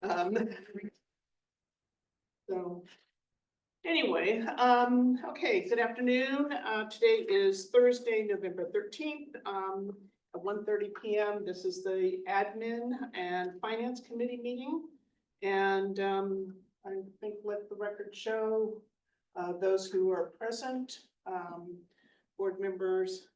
Um, so anyway, okay, good afternoon. Today is Thursday, November 13th, at 1:30 p.m. This is the Admin and Finance Committee meeting. And I think let the record show those who are present, board members,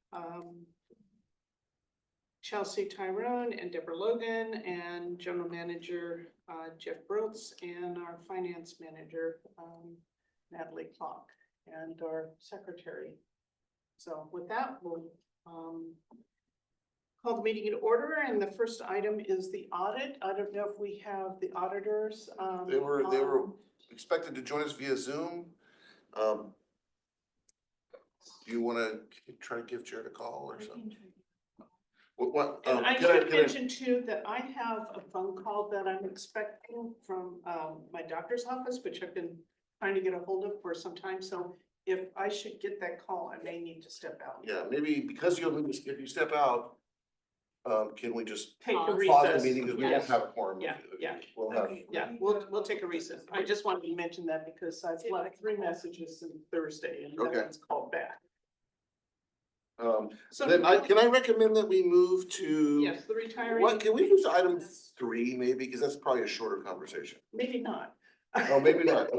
Chelsea Tyrone and Deborah Logan, and General Manager Jeff Brotz, and our Finance Manager Natalie Clark, and our Secretary. So with that, we'll call the meeting in order, and the first item is the audit. I don't know if we have the auditors. They were expected to join us via Zoom. Do you want to try to give Jared a call or something? And I should mention too that I have a phone call that I'm expecting from my doctor's office, which I've been trying to get a hold of for some time. So if I should get that call, I may need to step out. Yeah, maybe because if you step out, can we just Take a pause the recess? meeting because we don't have a quorum? Yeah, yeah. We'll have. Yeah, we'll take a recess. I just wanted to mention that because I've left 3 messages since Thursday and no Okay. one's called back. So Then can I recommend that we move to? yes, the retiree. What, can we move to item 3 maybe, because that's probably a shorter conversation. Maybe not. Oh, maybe not,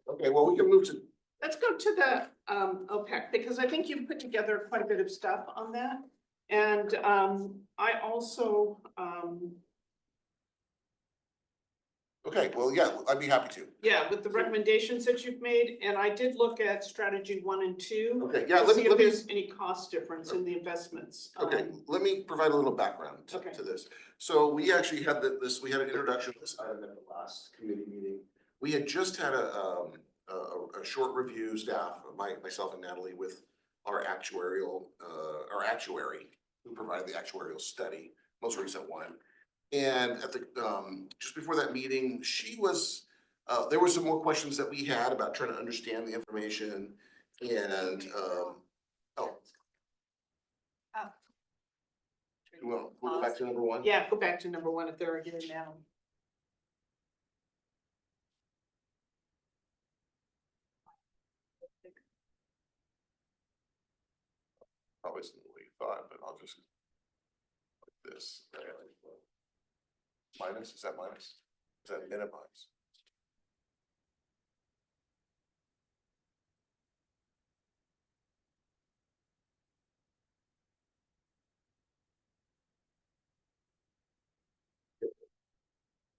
okay, well, we can move to. Let's go to the OPEC, because I think you put together quite a bit of stuff on that. And I also, Okay, well, yeah, I'd be happy to. yeah, with the recommendations that you've made, and I did look at strategy 1 and 2. Okay, yeah, to let see me, if there's any cost difference in the investments. okay, let me provide a little background Okay. to this. So we actually had we had an introduction to this item at the last committee meeting. We had just had a short review, staff, myself and Natalie, with our actuary who provided the actuarial study, most recent one. And at the, just before that meeting, there were some more questions that we had about trying to understand the information and, we'll go back to number 1. Yeah, go back to number 1 if they're here now. Probably it's the way you thought, but I'll just like this. Minus, is that minus? Is that minimize?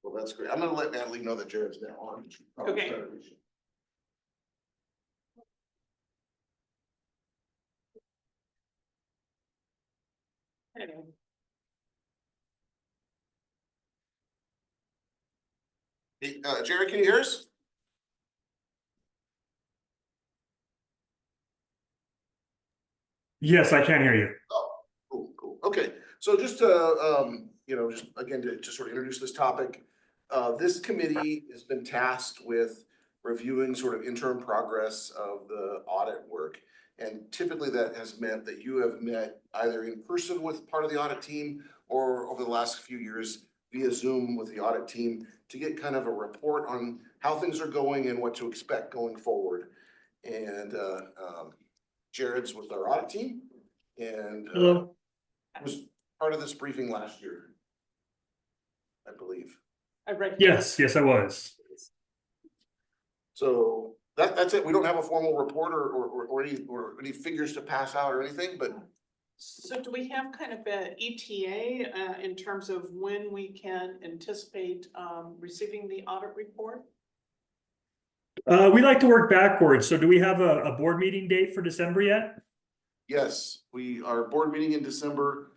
Well, that's great. I'm gonna let Natalie know that Jared's now on. Okay. Anyway. Hey, Jared, can you hear us? Yes, I can hear you. Oh, cool. Okay, so just to, just again, to sort of introduce this topic. This committee has been tasked with reviewing sort of interim progress of the audit work. And typically that has meant that you have met either in person with part of the audit team or over the last few years via Zoom with the audit team to get kind of a report on how things are going and what to expect going forward. And Jared's with our audit team and Hello. was part of this briefing last year, I believe. I read. Yes, I was. So that's it. We don't have a formal report or any figures to pass out or anything, but. So do we have kind of a ETA in terms of when we can anticipate receiving the audit report? We like to work backwards. So do we have a board meeting date for December yet? Yes, our board meeting in December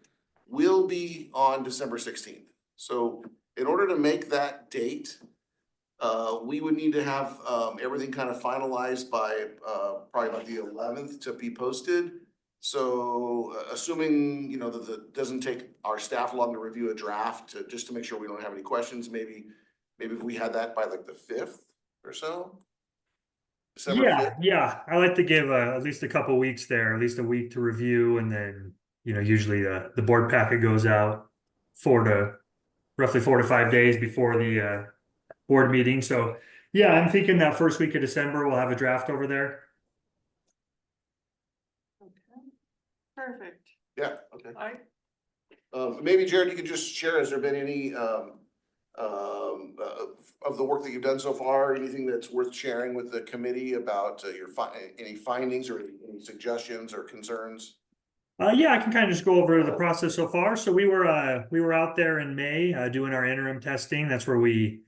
will be on December 16th. So in order to make that date, we would need to have everything kind of finalized by probably by the 11th to be posted. So assuming, that it doesn't take our staff long to review a draft just to make sure we don't have any questions, maybe if we had that by like the 5th or so. December 5th. Yeah. I like to give at least a couple weeks there, at least a week to review, and then usually the board packet goes out roughly 4 to 5 days before the board meeting. So yeah, I'm thinking that first week of December, we'll have a draft over there. Okay, perfect. Yeah, okay. All right. Maybe Jared, you could just share, has there been any, of the work that you've done so far, anything that's worth sharing with the committee about any findings or any suggestions or concerns? Yeah, I can kind of just go over the process so far. So we were out there in May doing our interim testing. That's where we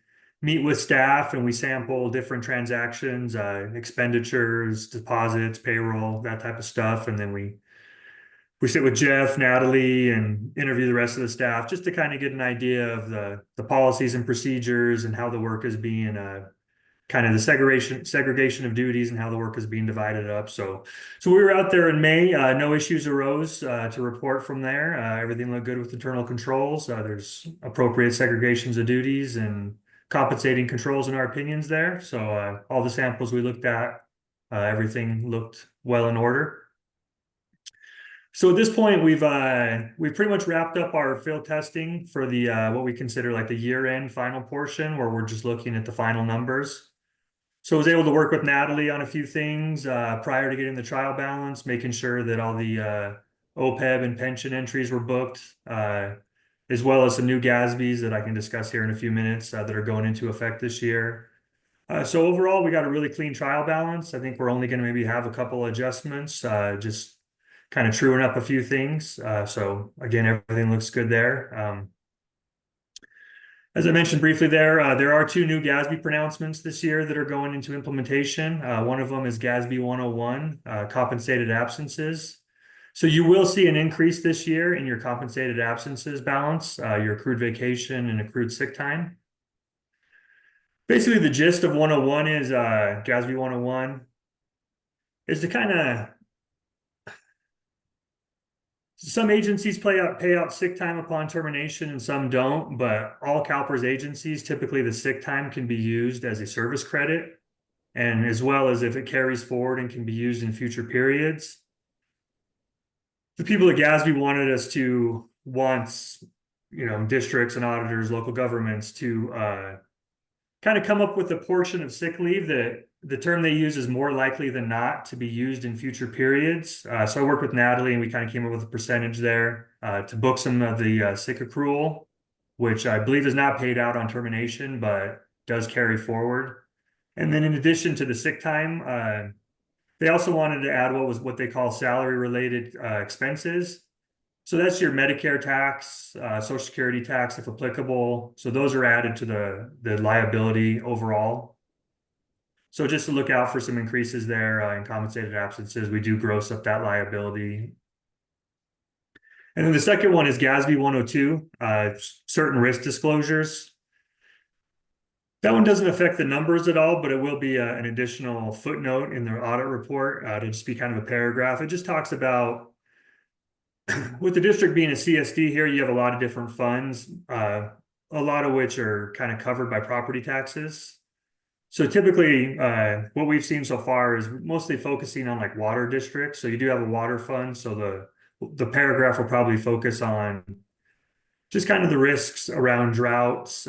meet with staff and we sample different transactions, expenditures, deposits, payroll, that type of stuff, and then we sit with Jeff, Natalie, and interview the rest of the staff just to kind of get an idea of the policies and procedures and how the work is being kind of the segregation of duties and how the work is being divided up. So we were out there in May. No issues arose to report from there. Everything looked good with internal controls. There's appropriate segregations of duties and compensating controls in our opinions there. So all the samples we looked at, everything looked well in order. So at this point, we've pretty much wrapped up our field testing for the what we consider like the year-end final portion, where we're just looking at the final numbers. So I was able to work with Natalie on a few things prior to getting the trial balance, making sure that all the OPEB and pension entries were booked, as well as some new GASBs that I can discuss here in a few minutes that are going into effect this year. So overall, we got a really clean trial balance. I think we're only going to maybe have a couple adjustments, just kind of truing up a few things. So again, everything looks good there. As I mentioned briefly there are 2 new GASB pronouncements this year that are going into implementation. One of them is GASB 101, compensated absences. So you will see an increase this year in your compensated absences balance, your accrued vacation and accrued sick time. Basically, the gist of 101 is GASB 101 is to kind of some agencies pay out sick time upon termination and some don't, but all CalPERS agencies, typically the sick time can be used as a service credit, and as well as if it carries forward and can be used in future periods. The people at GASB wanted us to districts and auditors, local governments to kind of come up with a portion of sick leave that the term they use is more likely than not to be used in future periods. So I worked with Natalie and we kind of came up with a percentage there to book some of the sick accrual, which I believe is not paid out on termination, but does carry forward. And then in addition to the sick time, they also wanted to add what they call salary related expenses. So that's your Medicare tax, Social Security tax, if applicable. So those are added to the liability overall. So just to look out for some increases there in compensated absences, we do gross up that liability. And then the second one is GASB 102, certain risk disclosures. That one doesn't affect the numbers at all, but it will be an additional footnote in the audit report. It'll just be kind of a paragraph. It just talks about with the district being a CSD here, you have a lot of different funds, a lot of which are kind of covered by property taxes. So typically, what we've seen so far is mostly focusing on like water districts. So you do have a water fund. So the paragraph will probably focus on just kind of the risks around droughts,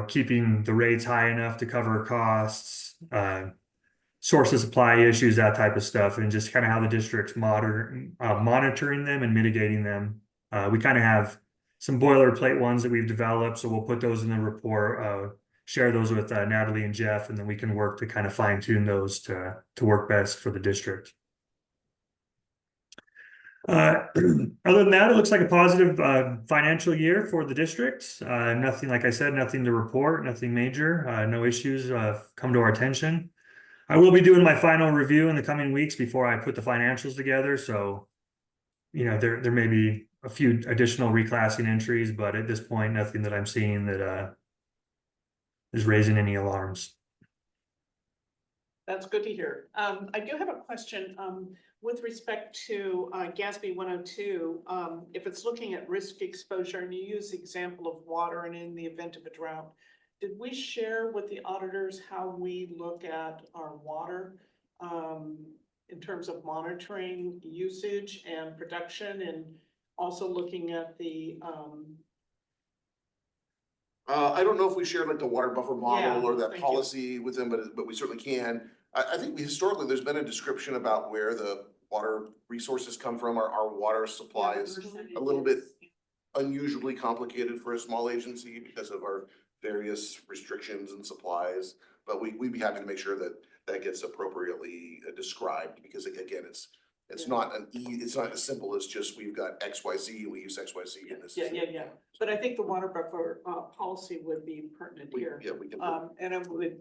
keeping the rates high enough to cover costs, source of supply issues, that type of stuff, and just kind of how the district's monitoring them and mitigating them. We kind of have some boilerplate ones that we've developed, so we'll put those in the report, share those with Natalie and Jeff, and then we can work to kind of fine tune those to work best for the district. Other than that, it looks like a positive financial year for the district. Nothing, like I said, nothing to report, nothing major, no issues come to our attention. I will be doing my final review in the coming weeks before I put the financials together. So, there may be a few additional reclassing entries, but at this point, nothing that I'm seeing that is raising any alarms. That's good to hear. I do have a question with respect to GASB 102. If it's looking at risk exposure and you use the example of water and in the event of a drought, did we share with the auditors how we look at our water in terms of monitoring usage and production, and also looking at the I don't know if we shared like the water buffer Yeah, model or that thank you. policy with them, but we certainly can. I think historically, there's been a description about where the water resources come from, our water supply is a little bit unusually complicated for a small agency because of our various restrictions and supplies. But we'd be happy to make sure that that gets appropriately described, because again, it's not it's not as simple as just we've got XYZ, we use XYZ and this. Yeah. But I think the water buffer policy would be pertinent here. Yeah, we can. And I would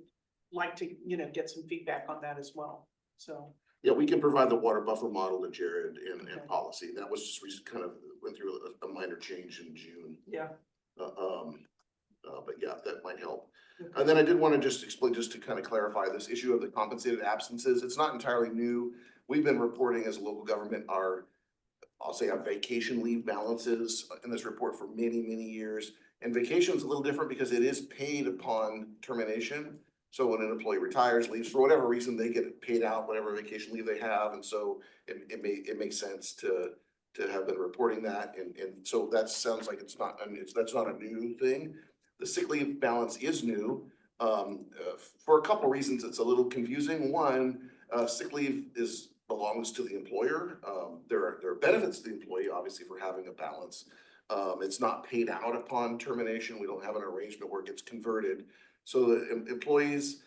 like to, get some feedback on that as well, so. Yeah, we can provide the water buffer model to Jared and Okay. policy. That was just kind of went through a minor change in June. Yeah. But yeah, that might help. And then I did want to just explain, just to kind of clarify this issue of the compensated absences. It's not entirely new. We've been reporting as a local government I'll say our vacation leave balances in this report for many, many years. And vacation is a little different because it is paid upon termination. So when an employee retires, leaves for whatever reason, they get paid out whatever vacation leave they have. And so it makes sense to have been reporting that. And so that sounds like that's not a new thing. The sick leave balance is new. For a couple reasons, it's a little confusing. One, sick leave belongs to the employer. There are benefits to the employee, obviously, for having a balance. It's not paid out upon termination. We don't have an arrangement where it gets converted. So the employees,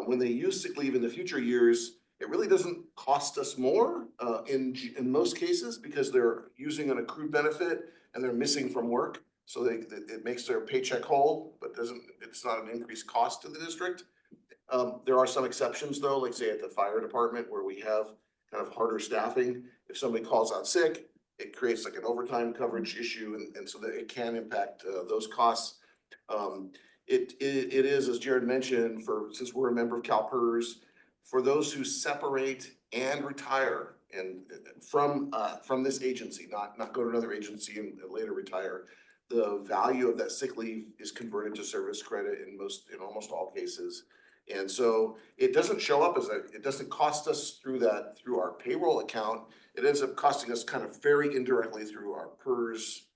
when they use sick leave in the future years, it really doesn't cost us more in most cases, because they're using an accrued benefit and they're missing from work. So it makes their paycheck whole, but it's not an increased cost to the district. There are some exceptions though, like say at the fire department where we have kind of harder staffing. If somebody calls out sick, it creates like an overtime coverage issue, and so that it can impact those costs. It is, as Jared mentioned, since we're a member of CalPERS, for those who separate and retire and from this agency, not go to another agency and later retire, the value of that sick leave is converted to service credit in almost all cases. And so it doesn't show up it doesn't cost us through our payroll account. It ends up costing us kind of very indirectly through our PERS,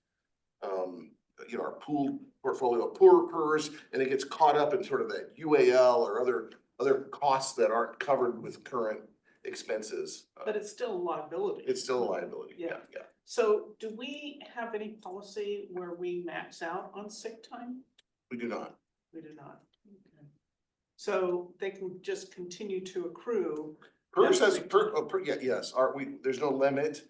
our pooled portfolio of poor PERS, and it gets caught up in sort of that UAL or other costs that aren't covered with current expenses. But it's still a liability. It's still a liability. Yeah. So do we have any policy where we max out on sick time? We do not. We do not. Okay. So they can just continue to accrue. PERS has yes. There's no limit.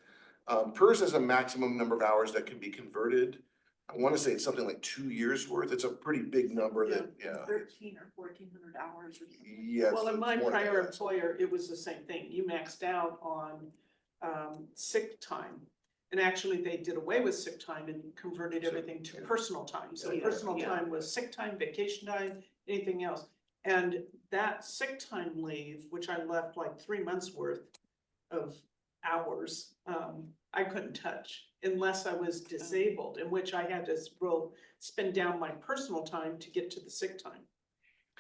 PERS has a maximum number of hours that can be converted. I want to say it's something like 2 years worth. It's a pretty big number 13 or 1,400 hours or something. Yes. Well, in my it's more than prior that. employer, it was the same thing. You maxed out on sick time. And actually, they did away with sick time and converted everything to personal time. So Yeah, personal yeah. time was sick time, vacation time, anything else. And that sick time leave, which I left like 3 months worth of hours, I couldn't touch unless I was disabled, in which I had to spend down my personal time to get to the sick time.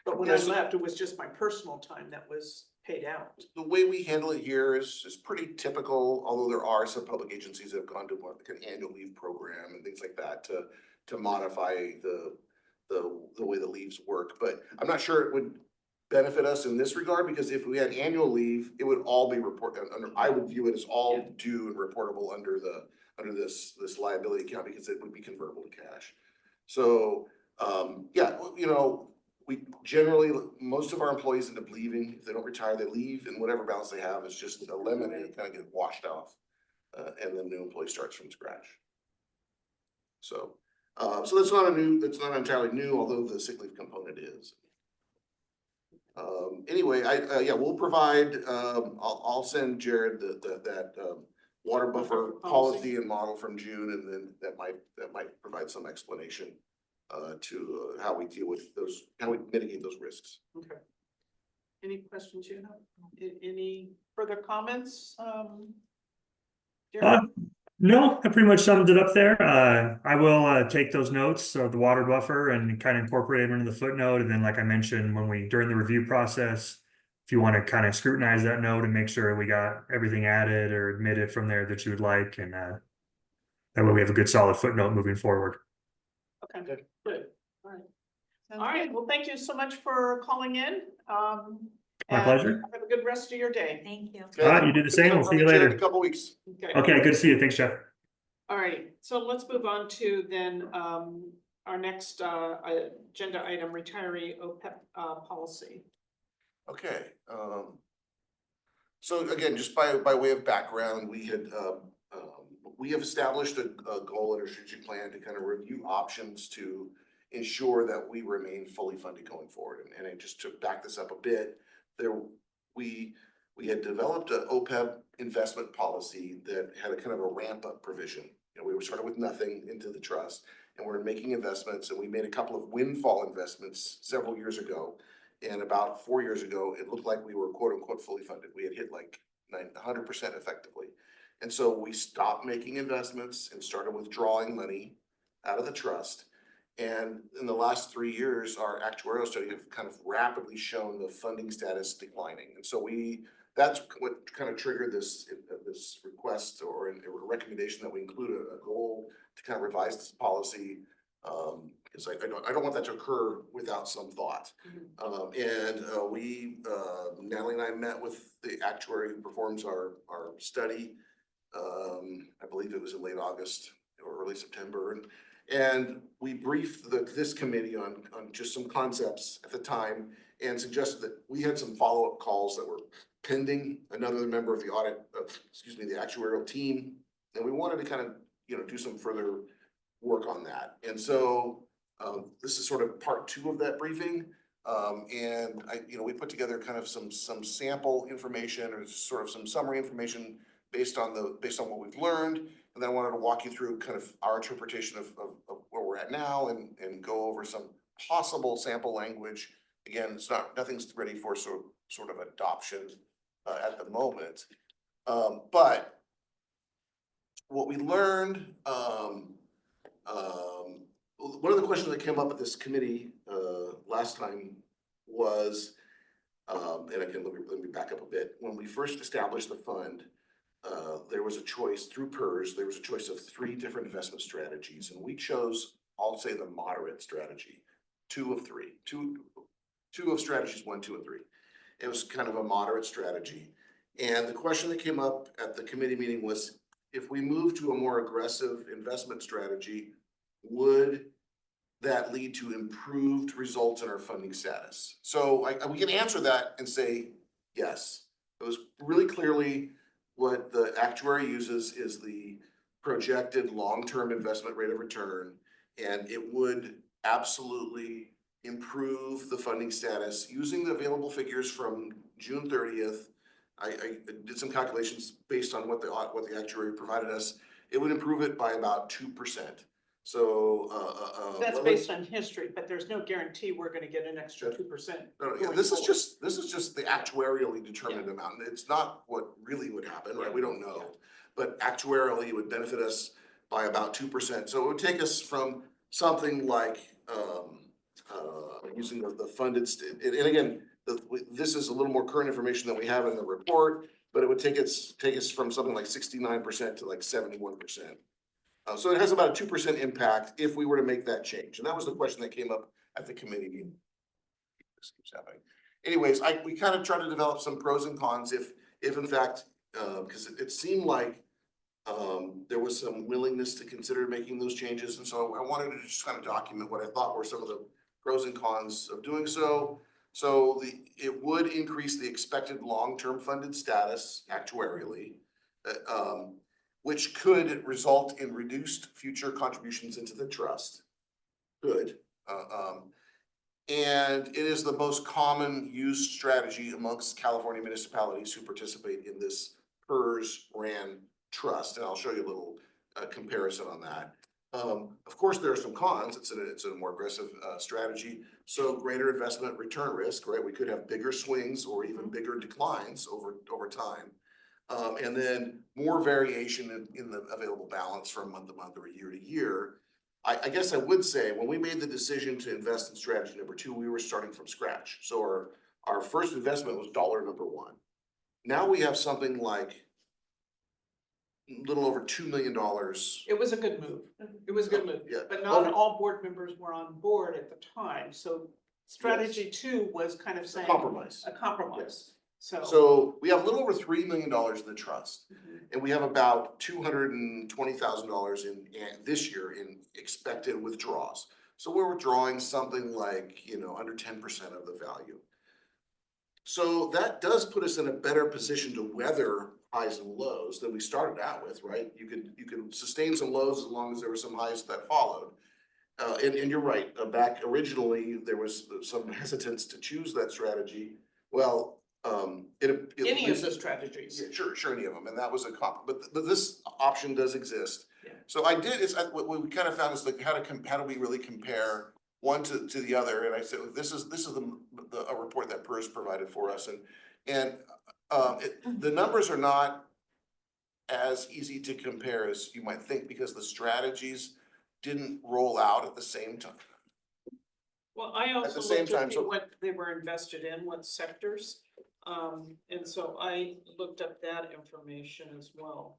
But when I Yes. left, it was just my personal time that was paid out. The way we handle it here is pretty typical, although there are some public agencies that have gone to more like an annual leave program and things like that to modify the way the leaves work. But I'm not sure it would benefit us in this regard, because if we had annual leave, it would all be reported under, I would view it as all due and reportable under this liability account, because it would be convertible to cash. So, we generally, most of our employees end up leaving. If they don't retire, they leave, and whatever balance they have is just eliminated, kind of get washed off. And then new employee starts from scratch. So that's not entirely new, although the sick leave component is. Anyway, we'll provide, I'll send Jared that water buffer policy and model from June, and then that might provide some explanation to how we deal with those, how we mitigate those risks. Okay. Any questions you have? Any further comments? Jerry? No, I pretty much summed it up there. I will take those notes of the water buffer and kind of incorporate them into the footnote. And then, like I mentioned, during the review process, if you want to kind of scrutinize that note and make sure we got everything added or admitted from there that you would like, and that way we have a good solid footnote moving forward. Okay, good. All right. Sounds All right, good. well, thank you so much for calling in. My and pleasure. Have a good rest of your day. Thank you. Okay. All right, you do the same. We'll see you In later. a couple weeks. Okay. Okay, good to see you. Thanks, Jeff. All right, so let's move on to then, our next, agenda item, retiree OPEB, policy. Okay, so again, just by way of background, we have established a goal and a strategic plan to kind of review options to ensure that we remain fully funded going forward. And just to back this up a bit, we had developed an OPEB investment policy that had a kind of a ramp up provision. You know, we were started with nothing into the trust, and we're making investments, and we made a couple of windfall investments several years ago. And about 4 years ago, it looked like we were quote unquote fully funded. We had hit like 100% effectively. And so we stopped making investments and started withdrawing money out of the trust. And in the last 3 years, our actuarial study have kind of rapidly shown the funding status declining. And so that's what kind of triggered this request or a recommendation that we include a goal to kind of revise this policy. Because I don't want that to occur without some thought. Natalie and I met with the actuary who performs our study. I believe it was in late August or early September. And we briefed this committee on just some concepts at the time and suggested that we had some follow-up calls that were pending, another member of the the actuarial team. And we wanted to kind of, do some further work on that. And so this is sort of part 2 of that briefing. We put together kind of some sample information or sort of some summary information based on what we've learned. And then I wanted to walk you through kind of our interpretation of where we're at now and go over some possible sample language. Again, nothing's ready for sort of adoption at the moment. But what we learned, one of the questions that came up at this committee last time was, and again, let me back up a bit. When we first established the fund, there was a choice through PERS. There was a choice of 3 different investment strategies, and we chose, I'll say, the moderate strategy, 2 of 3, two of strategies 1, 2, and 3. It was kind of a moderate strategy, and the question that came up at the committee meeting was, if we move to a more aggressive investment strategy, would that lead to improved results in our funding status? So we can answer that and say yes. It was really clearly what the actuary uses is the projected long-term investment rate of return, and it would absolutely improve the funding status using the available figures from June 30th. I did some calculations based on what the actuary provided us. It would improve it by about 2%. So That's based on history, but there's no guarantee we're gonna get an extra 2%. this is just the actuarially determined amount. It's not what really would happen, right? We don't know, but actuarially it would benefit us by about 2%. So it would take us from something like using the funded and again, this is a little more current information than we have in the report, but it would take us from something like 69% to like 71%. So it has about a 2% impact if we were to make that change. And that was the question that came up at the committee meeting. This keeps happening. Anyways, we kind of tried to develop some pros and cons if in fact, because it seemed like there was some willingness to consider making those changes. And so I wanted to just kind of document what I thought were some of the pros and cons of doing so. So it would increase the expected long-term funded status actuarially, which could result in reduced future contributions into the trust. Good. And it is the most common used strategy amongst California municipalities who participate in this PERS RAN trust. And I'll show you a little comparison on that. Of course, there are some cons. It's a more aggressive strategy. So greater investment return risk, right? We could have bigger swings or even bigger declines over time. And then more variation in the available balance from month to month or year to year. I guess I would say when we made the decision to invest in strategy number 2, we were starting from scratch. So our first investment was dollar number 1. Now we have something like a little over $2 million. It was a good move. It was a good move, Yeah. but not Oh. all board members were on board at the time, so strategy two was kind of saying. Compromise. A compromise, so. So we have a little over $3 million in the trust. Mhm. And we have about $220,000 in this year in expected withdrawals. So we're withdrawing something like, under 10% of the value. So that does put us in a better position to weather highs and lows than we started out with, right? You could sustain some lows as long as there were some highs that followed. And you're right, back originally, there was some hesitance to choose that strategy. Well, Any of the strategies. yeah, sure, any of them, and that was a but this option does exist. Yeah. So I did, what we kind of found is like, how do we really compare one to the other? And I said, this is a report that PERS provided for us, and the numbers are not as easy to compare as you might think, because the strategies didn't roll out at the same time. Well, I also same looked at time, so- what they were invested in, what sectors. And so I looked up that information as well.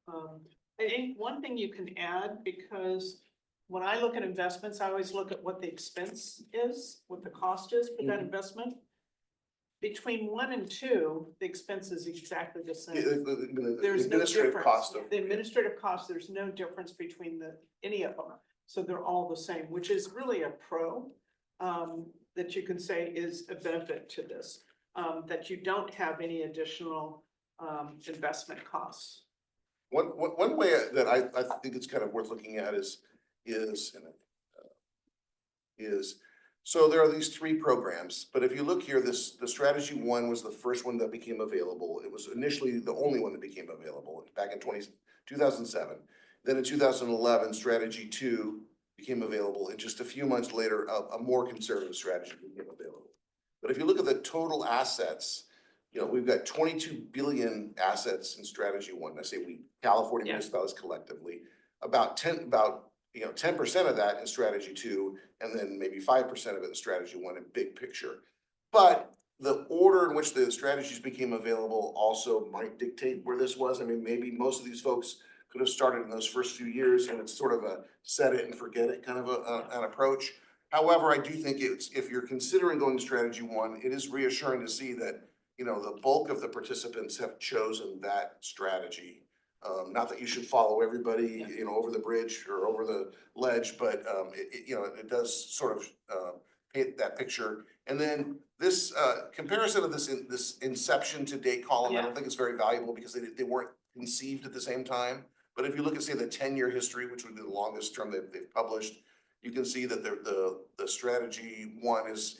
I think one thing you can add, because when I look at investments, I always look at what the expense is, what the cost is for that Mhm. investment. Between 1 and 2, the expense is exactly the The same. There's no administrative difference. cost of. The administrative cost, there's no difference between any of them. So they're all the same, which is really a pro, that you can say is a benefit to this. That you don't have any additional, investment costs. One way that I think it's kind of worth looking at is, so there are these 3 programs, but if you look here, the strategy 1 was the first one that became available. It was initially the only one that became available back in 2007. Then in 2011, strategy 2 became available, and just a few months later, a more conservative strategy became available. But if you look at the total assets, we've got 22 billion assets in strategy 1. I say we, California Yeah. municipalities collectively, about 10% of that in strategy 2, and then maybe 5% of it in strategy 1 in big picture. But the order in which the strategies became available also might dictate where this was. I mean, maybe most of these folks could have started in those first few years, and it's sort of a set it and forget it kind of an approach. However, I do think if you're considering going to strategy 1, it is reassuring to see that, the bulk of the participants have chosen that strategy. Not that you should follow everybody, over the bridge or over the ledge, but it does sort of paint that picture. And then this comparison of this inception to date column, I don't think it's very valuable, because they weren't conceived at the same time. But if you look at, say, the 10-year history, which would be the longest term they've published, you can see that the strategy 1 is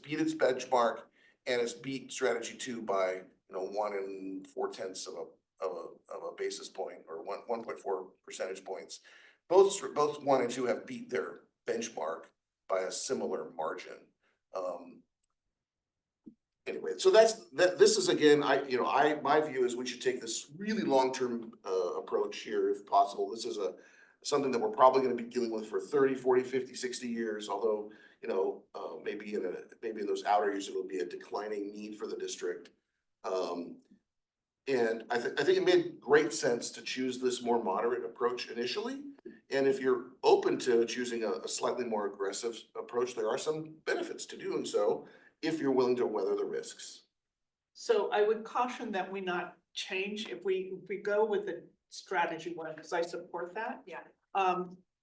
beat its benchmark, and it's beat strategy 2 by 1 4/10 of a basis point, or 1.4 percentage points. Both 1 and 2 have beat their benchmark by a similar margin. Anyway, so this is, again, my view is we should take this really long-term approach here if possible. This is something that we're probably going to be dealing with for 30, 40, 50, 60 years, although, maybe in those outer years, it'll be a declining need for the district. And I think it made great sense to choose this more moderate approach initially. And if you're open to choosing a slightly more aggressive approach, there are some benefits to doing so if you're willing to weather the risks. So I would caution that we not change, if we go with the strategy 1, because I support that. Yeah.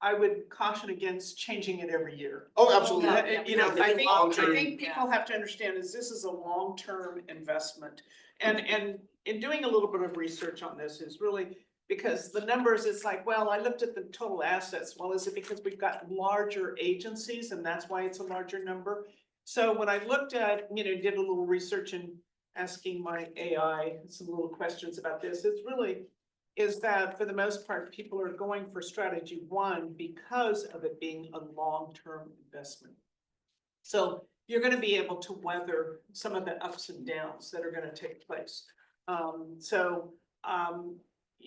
I would caution against changing it every year. Oh, absolutely. I think people have to understand is this is a long-term investment. And in doing a little bit of research on this is really because the numbers, it's like, well, I looked at the total assets. Well, is it because we've got larger agencies and that's why it's a larger number? So when I looked at, did a little research and asking my AI some little questions about this, it's really is that for the most part, people are going for strategy 1 because of it being a long-term investment. So you're going to be able to weather some of the ups and downs that are going to take place.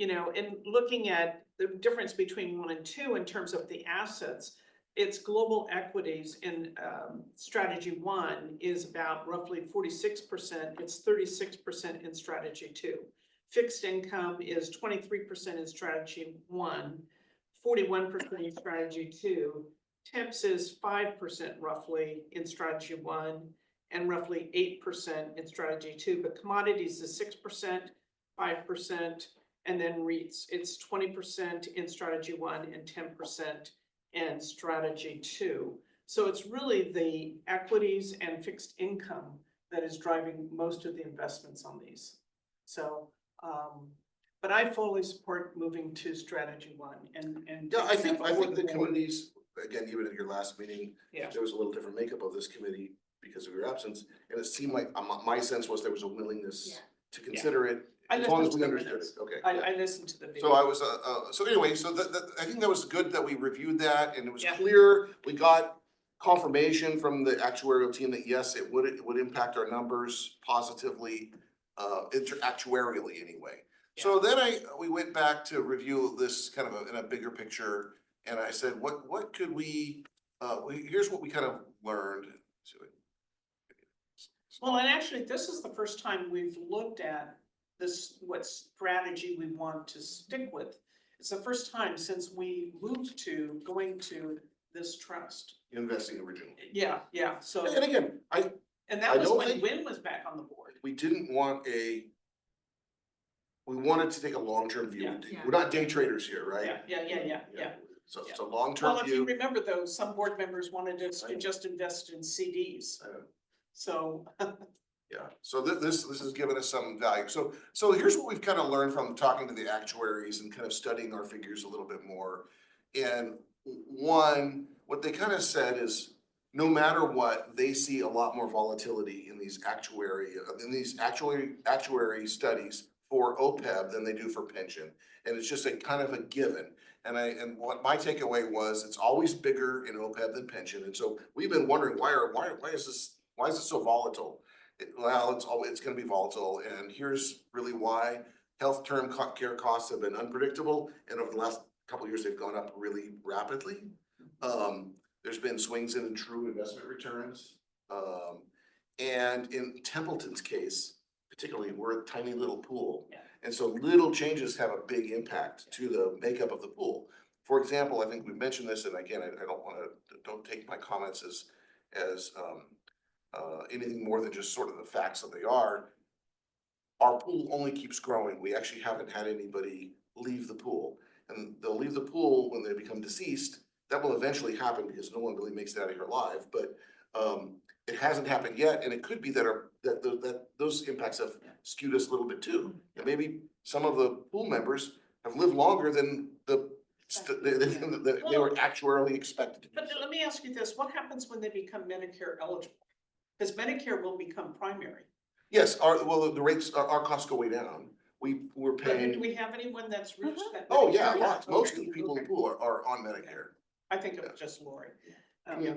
In looking at the difference between 1 and 2 in terms of the assets, it's global equities in strategy 1 is about roughly 46%. It's 36% in strategy 2. Fixed income is 23% in strategy 1. 41% in strategy 2. Temps is 5% roughly in strategy 1 and roughly 8% in strategy 2, but commodities is 6%, 5%, and then REITs, it's 20% in strategy 1 and 10% in strategy 2. So it's really the equities and fixed income that is driving most of the investments on these. So, but I fully support moving to strategy 1 and. Yeah, I think taking that the forward. committees, again, even at your last meeting, Yeah. there was a little different makeup of this committee because of your absence. And it seemed like, my sense was there was a willingness Yeah. to consider it, I as long as listened we to the understood it, minutes. okay. Yeah. I listened to the video. So I was, so anyway, so I think that was good that we reviewed that and it was Yeah. clear, we got confirmation from the actuarial team that yes, it would impact our numbers positively, actuarially anyway. So then we went back to review this kind of in a bigger picture, and I said, what could we, here's what we kind of learned. Well, and actually, this is the first time we've looked at this, what strategy we want to stick with. It's the first time since we moved to going to this trust. Investing originally. Yeah, so, And again, and I that was don't when think- Wynn was back on the board. we didn't want we wanted to take a long-term view. Yeah. We're not day traders here, right? Yeah. So it's Yeah. a long-term Well, if you view. remember though, some board members wanted us to just invest in CDs, I know. so. Yeah, so this has given us some value. So here's what we've kind of learned from talking to the actuaries and kind of studying our figures a little bit more. And one, what they kind of said is, no matter what, they see a lot more volatility in these actuary studies for OPEB than they do for pension. And it's just a kind of a given. And what my takeaway was, it's always bigger in OPEB than pension. And so we've been wondering, why is it so volatile? Well, it's gonna be volatile, and here's really why. Health term care costs have been unpredictable, and over the last couple of years, they've gone up really rapidly. There's been swings in true investment returns. And in Templeton's case, particularly, we're a tiny little pool. Yeah. And so little changes have a big impact to the makeup of the pool. For example, I think we mentioned this, and again, I don't take my comments as anything more than just sort of the facts that they are. Our pool only keeps growing. We actually haven't had anybody leave the pool. And they'll leave the pool when they become deceased. That will eventually happen because no one really makes it out of here alive, but it hasn't happened yet, and it could be that those impacts have skewed us a little bit too. And maybe some of the pool members have lived longer than they were actuarially expected to. But let me ask you this, what happens when they become Medicare eligible? Because Medicare will become primary. Yes, the rates, our costs go way down. We're But paying. do we have anyone that's reached that? Oh, yeah, Medicare? lots. Most of Okay, the people in okay. the pool are on Medicare. I think it was just Lori. Yeah.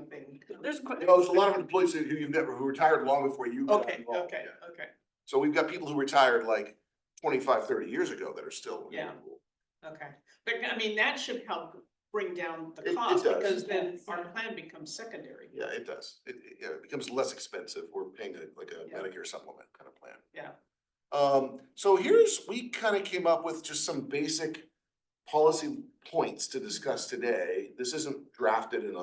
There's. There's a lot of employees who retired long before you got Okay, involved. okay. So we've got people who retired like 25, 30 years ago that are still. in the Yeah. pool. Okay, but I mean, that should help bring down the It cost, does. because then our plan becomes secondary. Yeah, it does. It becomes less expensive. We're paying like a Yeah. Medicare supplement kind of plan. Yeah. So we kind of came up with just some basic policy points to discuss today. This isn't drafted in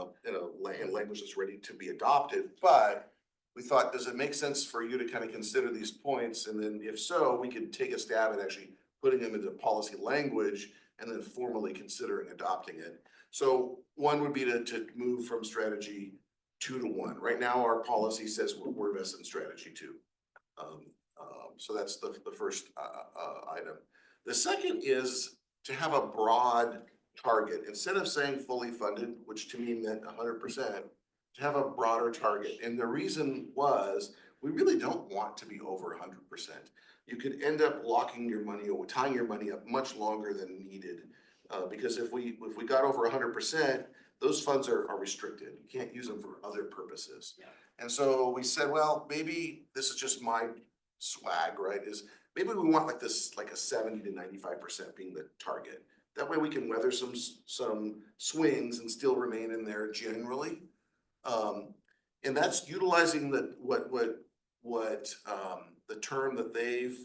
language that's ready to be adopted, but we thought, does it make sense for you to kind of consider these points? And then if so, we could take a stab at actually putting them into policy language and then formally considering adopting it. So one would be to move from strategy 2 to 1. Right now, our policy says we're invested in strategy 2. So that's the first item. The second is to have a broad target. Instead of saying fully funded, which to me meant 100%, to have a broader target. And the reason was, we really don't want to be over 100%. You could end up locking your money or tying your money up much longer than needed. Because if we got over 100%, those funds are restricted. You can't use them for other purposes. Yeah. And so we said, well, maybe this is just my swag, right? Is maybe we want like a 70 to 95% being the target. That way we can weather some swings and still remain in there generally. And that's utilizing what the term that they've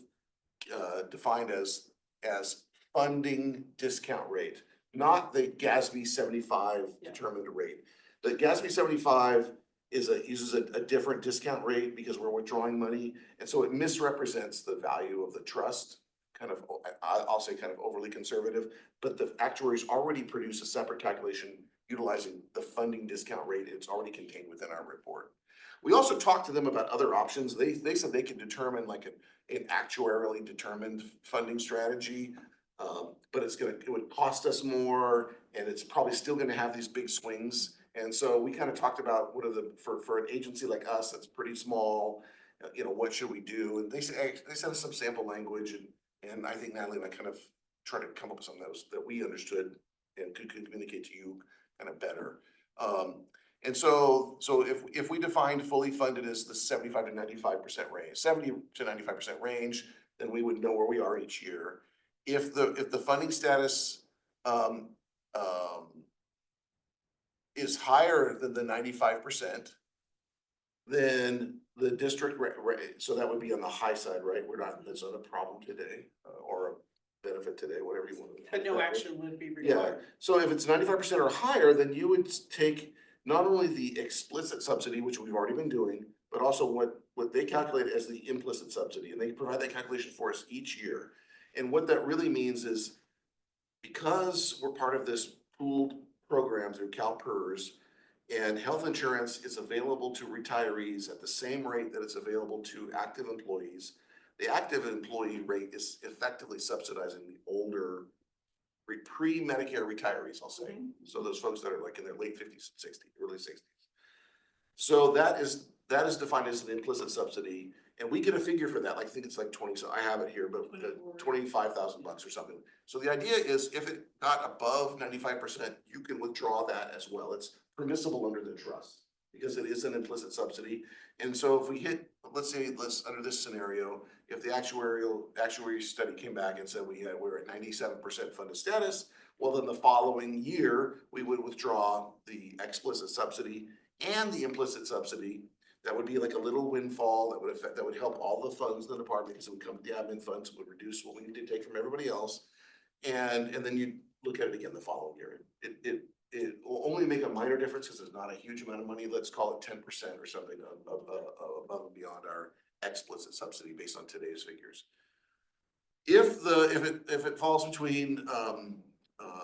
defined as funding discount rate. not the GASB 75 Yeah. determined rate. The GASB 75 uses a different discount rate because we're withdrawing money, and so it misrepresents the value of the trust. Kind of, I'll say kind of overly conservative, but the actuaries already produce a separate calculation utilizing the funding discount rate. It's already contained within our report. We also talked to them about other options. They said they could determine like an actuarially determined funding strategy. But it would cost us more, and it's probably still gonna have these big swings. And so we kind of talked about what are for an agency like us that's pretty small, what should we do? And they sent us some sample language, and I think Natalie and I kind of tried to come up with some of those that we understood and could communicate to you kind of better. And so if we defined fully funded as the 75 to 95% range, 70 to 95% range, then we would know where we are each year. If the funding status is higher than the 95%, then the district so that would be on the high side, right? That's not a problem today, or a benefit today, whatever you want to. But no action would be Yeah, required. so if it's 95% or higher, then you would take not only the explicit subsidy, which we've already been doing, but also what they calculate as the implicit subsidy, and they provide that calculation for us each year. And what that really means is, because we're part of this pooled program through CalPERS, and health insurance is available to retirees at the same rate that it's available to active employees, the active employee rate is effectively subsidizing the older pre-Medicare retirees, I'll say. So those folks that are like in their late 50s, 60s, early 60s. So that is defined as an implicit subsidy, and we get a figure for that. Like, I think it's like 20, so I have it here, but $25,000 or something. So the idea is if it got above 95%, you can withdraw that as well. It's permissible under the trust because it is an implicit subsidy. And so if we hit, let's under this scenario, if the actuary study came back and said we're at 97% funded status, well, then the following year we would withdraw the explicit subsidy and the implicit subsidy. That would be like a little windfall that would help all the funds in the department, because it would come to the admin funds, would reduce what we need to take from everybody else. And then you look at it again the following year. It will only make a minor difference because it's not a huge amount of money. Let's call it 10% or something above and beyond our explicit subsidy based on today's figures. If it falls between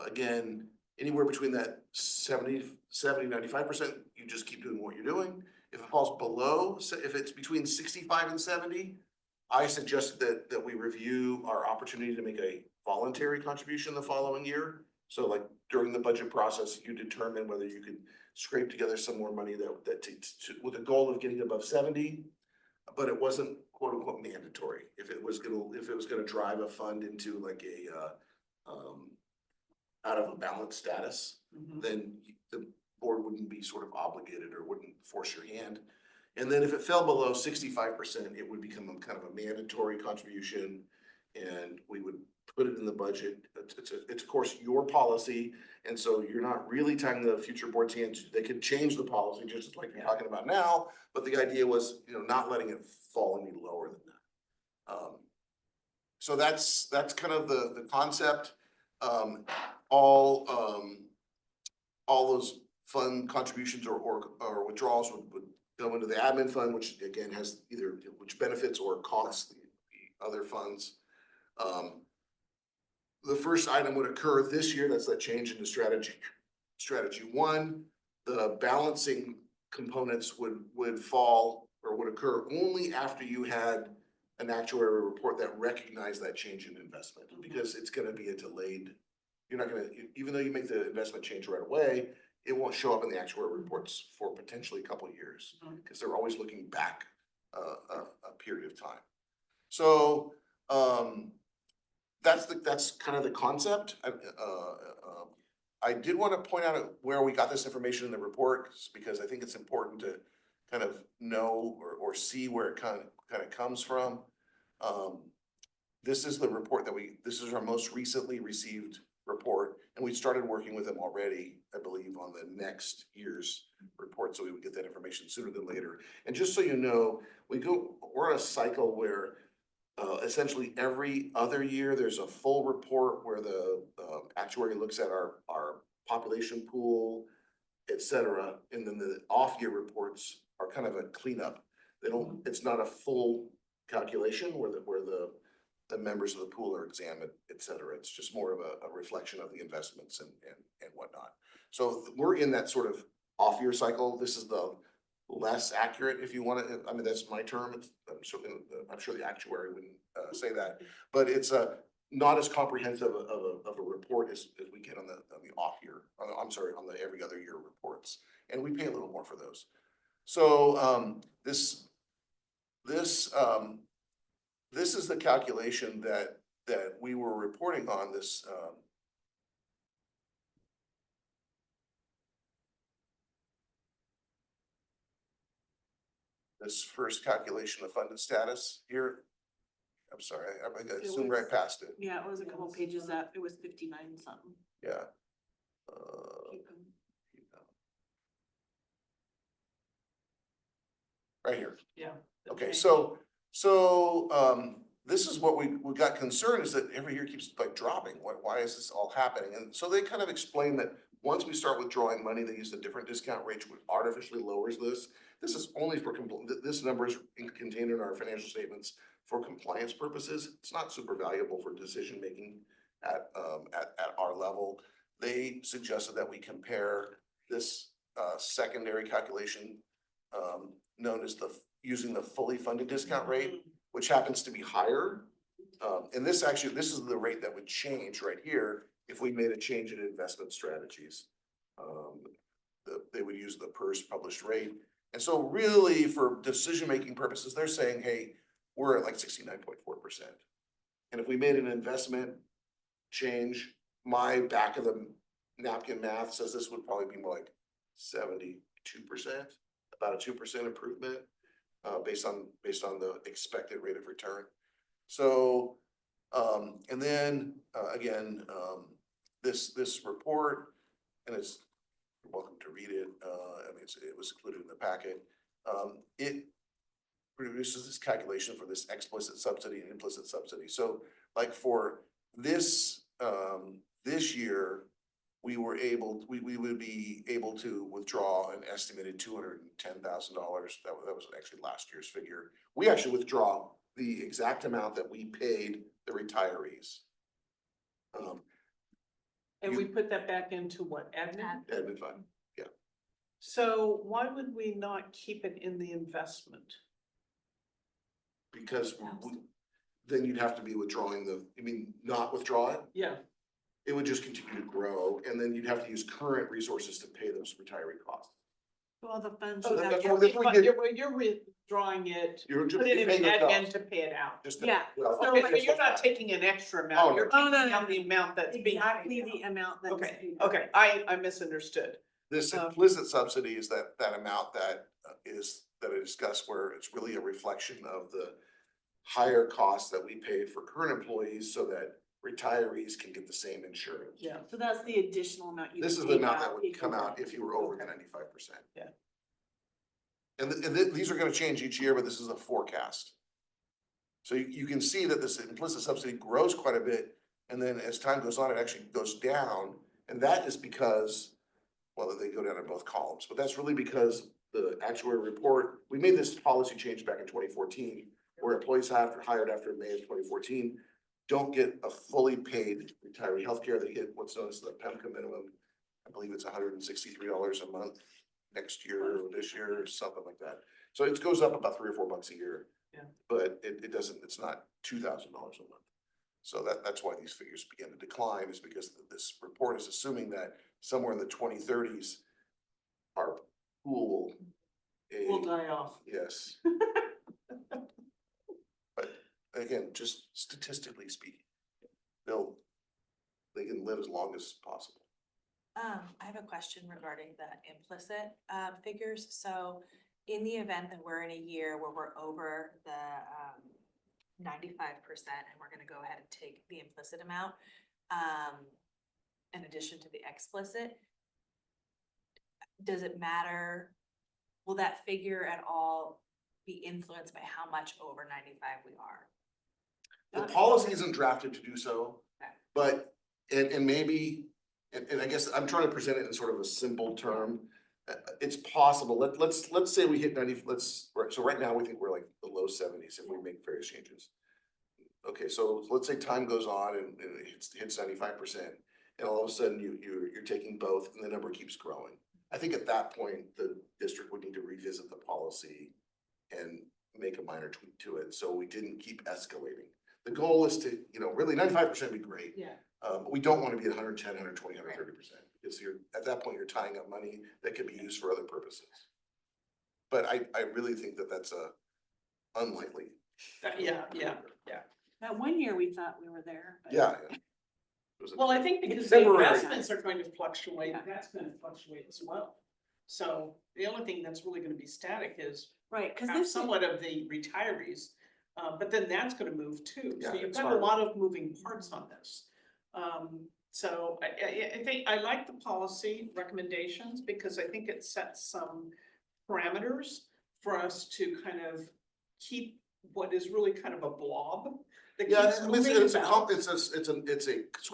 again, anywhere between that 95%, you just keep doing what you're doing. If it falls below, if it's between 65 and 70, I suggest that we review our opportunity to make a voluntary contribution the following year. So like during the budget process, you determine whether you can scrape together some more money with the goal of getting above 70, but it wasn't quote unquote mandatory. If it was gonna drive a fund into like a out of a balanced status, then the board wouldn't be sort of obligated or wouldn't force your hand. And then if it fell below 65%, it would become kind of a mandatory contribution, and we would put it in the budget. It's of course your policy, and so you're not really tying the future board's hands. They could change the policy just like you're talking about now, but the idea was, not letting it fall any lower than that. So that's kind of the concept. All those fund contributions or withdrawals would go into the admin fund, which again has which benefits or costs the other funds. The first item would occur this year. That's that change in the strategy 1. The balancing components would fall or would occur only after you had an actuarial report that recognized that change in investment, because it's going to be a delayed. You're not going to, even though you make the investment change right away, it won't show up in the actuarial reports for potentially a couple of years, because they're always looking back a period of time. So that's kind of the concept. I did want to point out where we got this information in the report, because I think it's important to kind of know or see where it kind of comes from. This is the report this is our most recently received report, and we started working with them already, I believe, on the next year's report, so we would get that information sooner than later. And just so you know, we're on a cycle where essentially every other year, there's a full report where the actuary looks at our population pool, et cetera, and then the off-year reports are kind of a cleanup. They don't, it's not a full calculation where the members of the pool are examined, et cetera. It's just more of a reflection of the investments and whatnot. So we're in that sort of off-year cycle. This is the less accurate, if you want to, I mean, that's my term. I'm sure the actuary wouldn't say that, but it's not as comprehensive of a report as we get on the off year, I'm sorry, on the every other year reports. And we pay a little more for those. So this is the calculation that we were reporting on this. This first calculation of funded status here. I'm sorry, I zoomed right past it. Yeah, it was a couple pages up, it was 59 something. Yeah. Right here. Yeah. Okay, this is what we got concerned is that every year keeps like dropping. Why is this all happening? And so they kind of explain that once we start withdrawing money, they use a different discount rate, which artificially lowers this. This is only for this number is contained in our financial statements for compliance purposes. It's not super valuable for decision making at our level. They suggested that we compare this secondary calculation known as using the fully funded discount rate, which happens to be higher. And this is the rate that would change right here if we made a change in investment strategies. They would use the PERS published rate. And so really for decision-making purposes, they're saying, hey, we're at like 69.4%. And if we made an investment change, my back of the napkin math says this would probably be more like 72%, about a 2% improvement based on the expected rate of return. So, and then again, this report, and you're welcome to read it. I mean, it was included in the packet. It produces this calculation for this explicit subsidy and implicit subsidy. So like for this, this year, we would be able to withdraw an estimated $210,000. That was actually last year's figure. We actually withdraw the exact amount that we paid the retirees. And we put that back into what, admin? Admin fund, yeah. So why would we not keep it in the investment? Because then you'd have to be withdrawing not withdraw it. Yeah. It would just continue to grow, and then you'd have to use current resources to pay those retiree costs. Well, the funds. Oh, that's you're what we did. you're withdrawing it, You're just put it in paying the yourself. admin to pay it out. Just to- Yeah. well, So Okay, okay, so you're not taking an extra Oh, amount, no. you're Oh, no, taking no, out the amount that's being. Exactly paid the out. amount that. Okay, okay, I misunderstood. This Um, implicit subsidy is that amount that I discussed, where it's really a reflection of the higher costs that we paid for current employees so that retirees can get the same insurance. Yeah. So that's the additional amount you. This is the amount that would come out if you were over the 95%. Yeah. And these are gonna change each year, but this is a forecast. So you can see that this implicit subsidy grows quite a bit, and then as time goes on, it actually goes down. And that is because, well, they go down in both columns, but that's really because the actuary report, we made this policy change back in 2014, where employees hired after May of 2014 don't get a fully paid retiree healthcare. They get what's known as the PEMCA minimum. I believe it's $163 a month next year or this year or something like that. So it goes up about $3 or $4 a year. Yeah. But it doesn't, it's not $2,000 a month. So that's why these figures begin to decline, is because this report is assuming that somewhere in the 2030s, our pool. We'll die off. Yes. But again, just statistically speaking, they can live as long as possible. I have a question regarding the implicit figures. So in the event that we're in a year where we're over the 95% and we're gonna go ahead and take the implicit amount in addition to the explicit, does it matter? Will that figure at all be influenced by how much over 95 we are? The Got it. policy isn't drafted to do so, Okay. but, and maybe, and I guess I'm trying to present it in sort of a simple term. It's possible, let's say we hit 90, so right now we think we're like the low 70s if we make various changes. Okay, so let's say time goes on and it hits 95%, and all of a sudden you're taking both and the number keeps growing. I think at that point, the district would need to revisit the policy and make a minor tweak to it, so we didn't keep escalating. The goal is to, really 95% would be great. Yeah. But we don't want to be at 110, 120, 130%, because at that point, you're tying up money that could be used for other purposes. But I really think that that's unlikely. Yeah. That one year we thought we were there. but- Yeah. It was a- Well, I think because It's the temporary. investments are going to fluctuate, that's gonna fluctuate as well. So the only thing that's really gonna be static is Right, cause have this, somewhat of the retirees, but then that's gonna move too. Yeah, So you've it's got a hard. lot of moving parts on this. So I think I like the policy recommendations because I think it sets some parameters for us to kind of keep what is really kind of a blob that Yeah, keeps I mean, moving it's a about. it's a sort of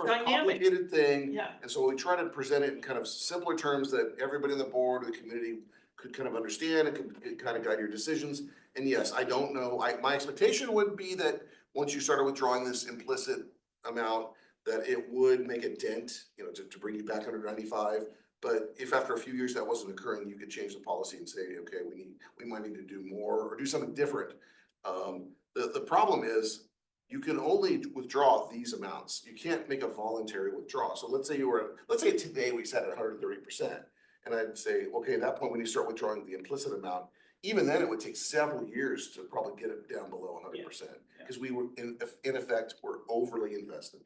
Dynamic. complicated thing. Yeah, And so we try to present it in kind of simpler terms that everybody on the board or the community could kind of understand and could kind of guide your decisions. And yes, I don't know, my expectation would be that once you started withdrawing this implicit amount, that it would make a dent, to bring you back under 95. But if after a few years that wasn't occurring, you could change the policy and say, okay, we might need to do more or do something different. The problem is, you can only withdraw these amounts. You can't make a voluntary withdrawal. So let's say today we set at 130%. And I'd say, okay, at that point, when you start withdrawing the implicit amount, even then it would take several years to probably get it down below 100%. Because we were, in effect, we're overly invested.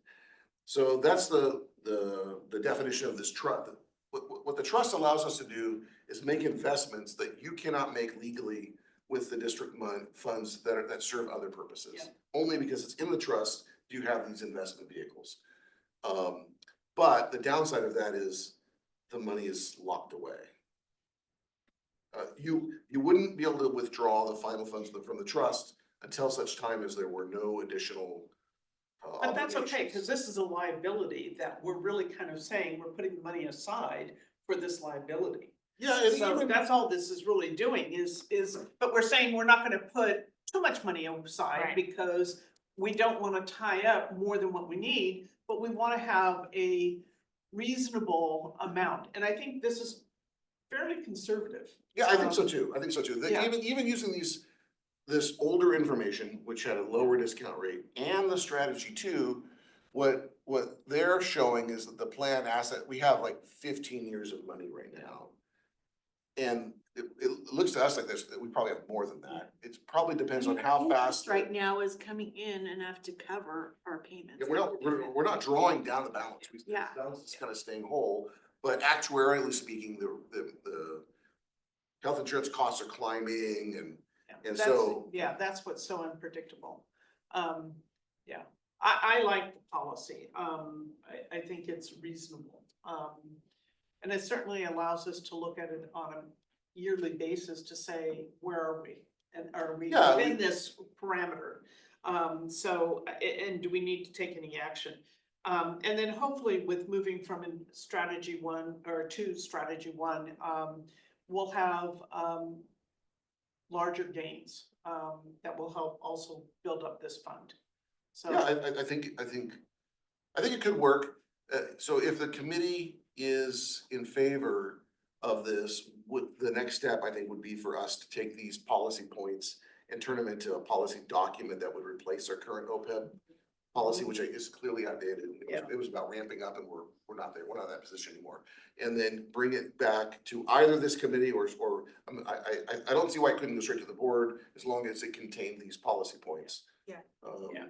So that's the definition of this trust. What the trust allows us to do is make investments that you cannot make legally with the district funds that serve other purposes. Yeah. Only because it's in the trust, do you have these investment vehicles. But the downside of that is the money is locked away. You wouldn't be able to withdraw the final funds from the trust until such time as there were no additional but that's okay, obligations. because this is a liability that we're really kind of saying, we're putting the money aside for this liability. Yeah, and So even, that's all this is really doing is, but we're saying we're not gonna put too much money aside Right. because we don't wanna tie up more than what we need, but we wanna have a reasonable amount, and I think this is fairly conservative. yeah, I think so too, That Yeah. even using this older information, which had a lower discount rate, and the strategy too, what they're showing is that the plan asset, we have like 15 years of money right now. And it looks to us like that we probably have more than that. It probably depends on how fast. right now is coming in enough to cover our payments. Yeah, we're not drawing down the balance. The Yeah. balance is kind of staying whole, but actuarially speaking, the health insurance costs are climbing and That's- so. Yeah, that's what's so unpredictable. Yeah, I like the policy. I think it's reasonable. And it certainly allows us to look at it on a yearly basis to say, where are we? And are we Yeah, within this parameter? And do we need to take any action? And then hopefully with moving from strategy one or to strategy one, we'll have, larger gains, that will help also build up this fund. So. Yeah, I think it could work. So if the committee is in favor of this, the next step, I think, would be for us to take these policy points and turn them into a policy document that would replace our current OPEB policy, which is clearly outdated. It was about ramping up and we're not there. We're not in that position anymore. And then bring it back to either this committee or I don't see why it couldn't go straight to the board as long as it contained these policy points. Yeah. Yeah.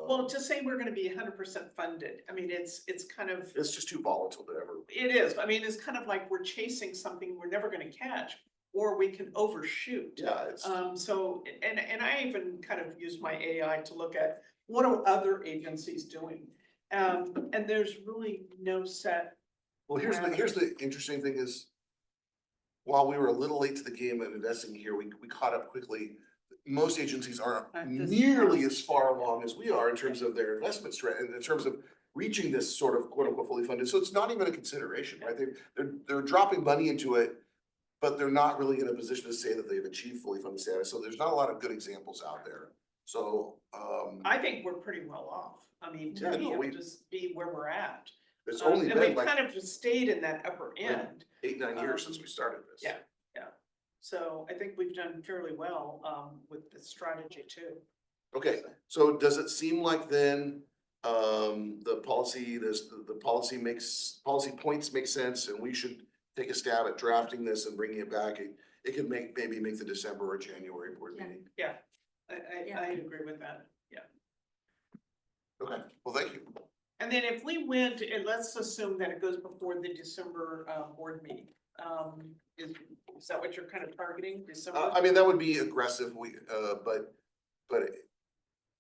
Well, to say we're gonna be 100% funded, I mean, it's kind of, It's just too volatile to ever. it is, I mean, it's kind of like we're chasing something we're never gonna catch, or we can overshoot. Yeah, it's. So, and I even kind of use my AI to look at what are other agencies doing? And there's really no set. Well, here's the interesting thing is, while we were a little late to the game in investing here, we caught up quickly. most agencies aren't At this nearly time. as far along as we are in terms of their investment in terms of reaching this sort of quote unquote fully funded. So it's not even a consideration, right? They're dropping money into it, but they're not really in a position to say that they've achieved fully funded status. So there's not a lot of good examples out there. So, I think we're pretty well off. I mean, Yeah, to be no, able we- to just be where we're at. it's only And been we've like kind of just stayed in that upper end. 8, 9 years since we started this. Yeah. So I think we've done fairly well, with the strategy too. Okay, so does it seem like then, the policy, the policy policy points make sense and we should take a stab at drafting this and bringing it back? It could maybe make the December or January board Yeah. meeting. I agree with that, yeah. Okay, well, thank you. And then if we went, and let's assume that it goes before the December, board meeting, is that what you're kind of targeting, December? I mean, that would be aggressive, but,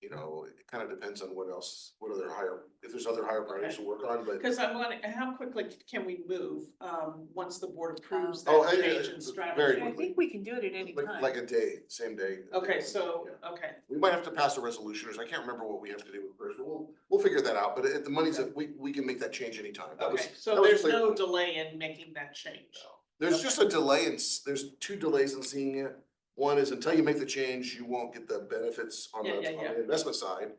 you know, it kind of depends on what other if there's other higher priorities to work on, but. Because I'm wondering, how quickly can we move, once the board approves Oh, that change in strategy? very I think we can do it at any time. Like a day, same day. Okay, so, Yeah. okay, We might have to pass a resolution, or I can't remember what we have to do with first, but we'll figure that out, but the money's that we can make that change anytime. That was- okay, that so was there's clear. no delay in making that change. There's just a delay there's 2 delays in seeing it. One is until you make the change, you won't get the benefits on Yeah, the, yeah, on yeah. the investment side.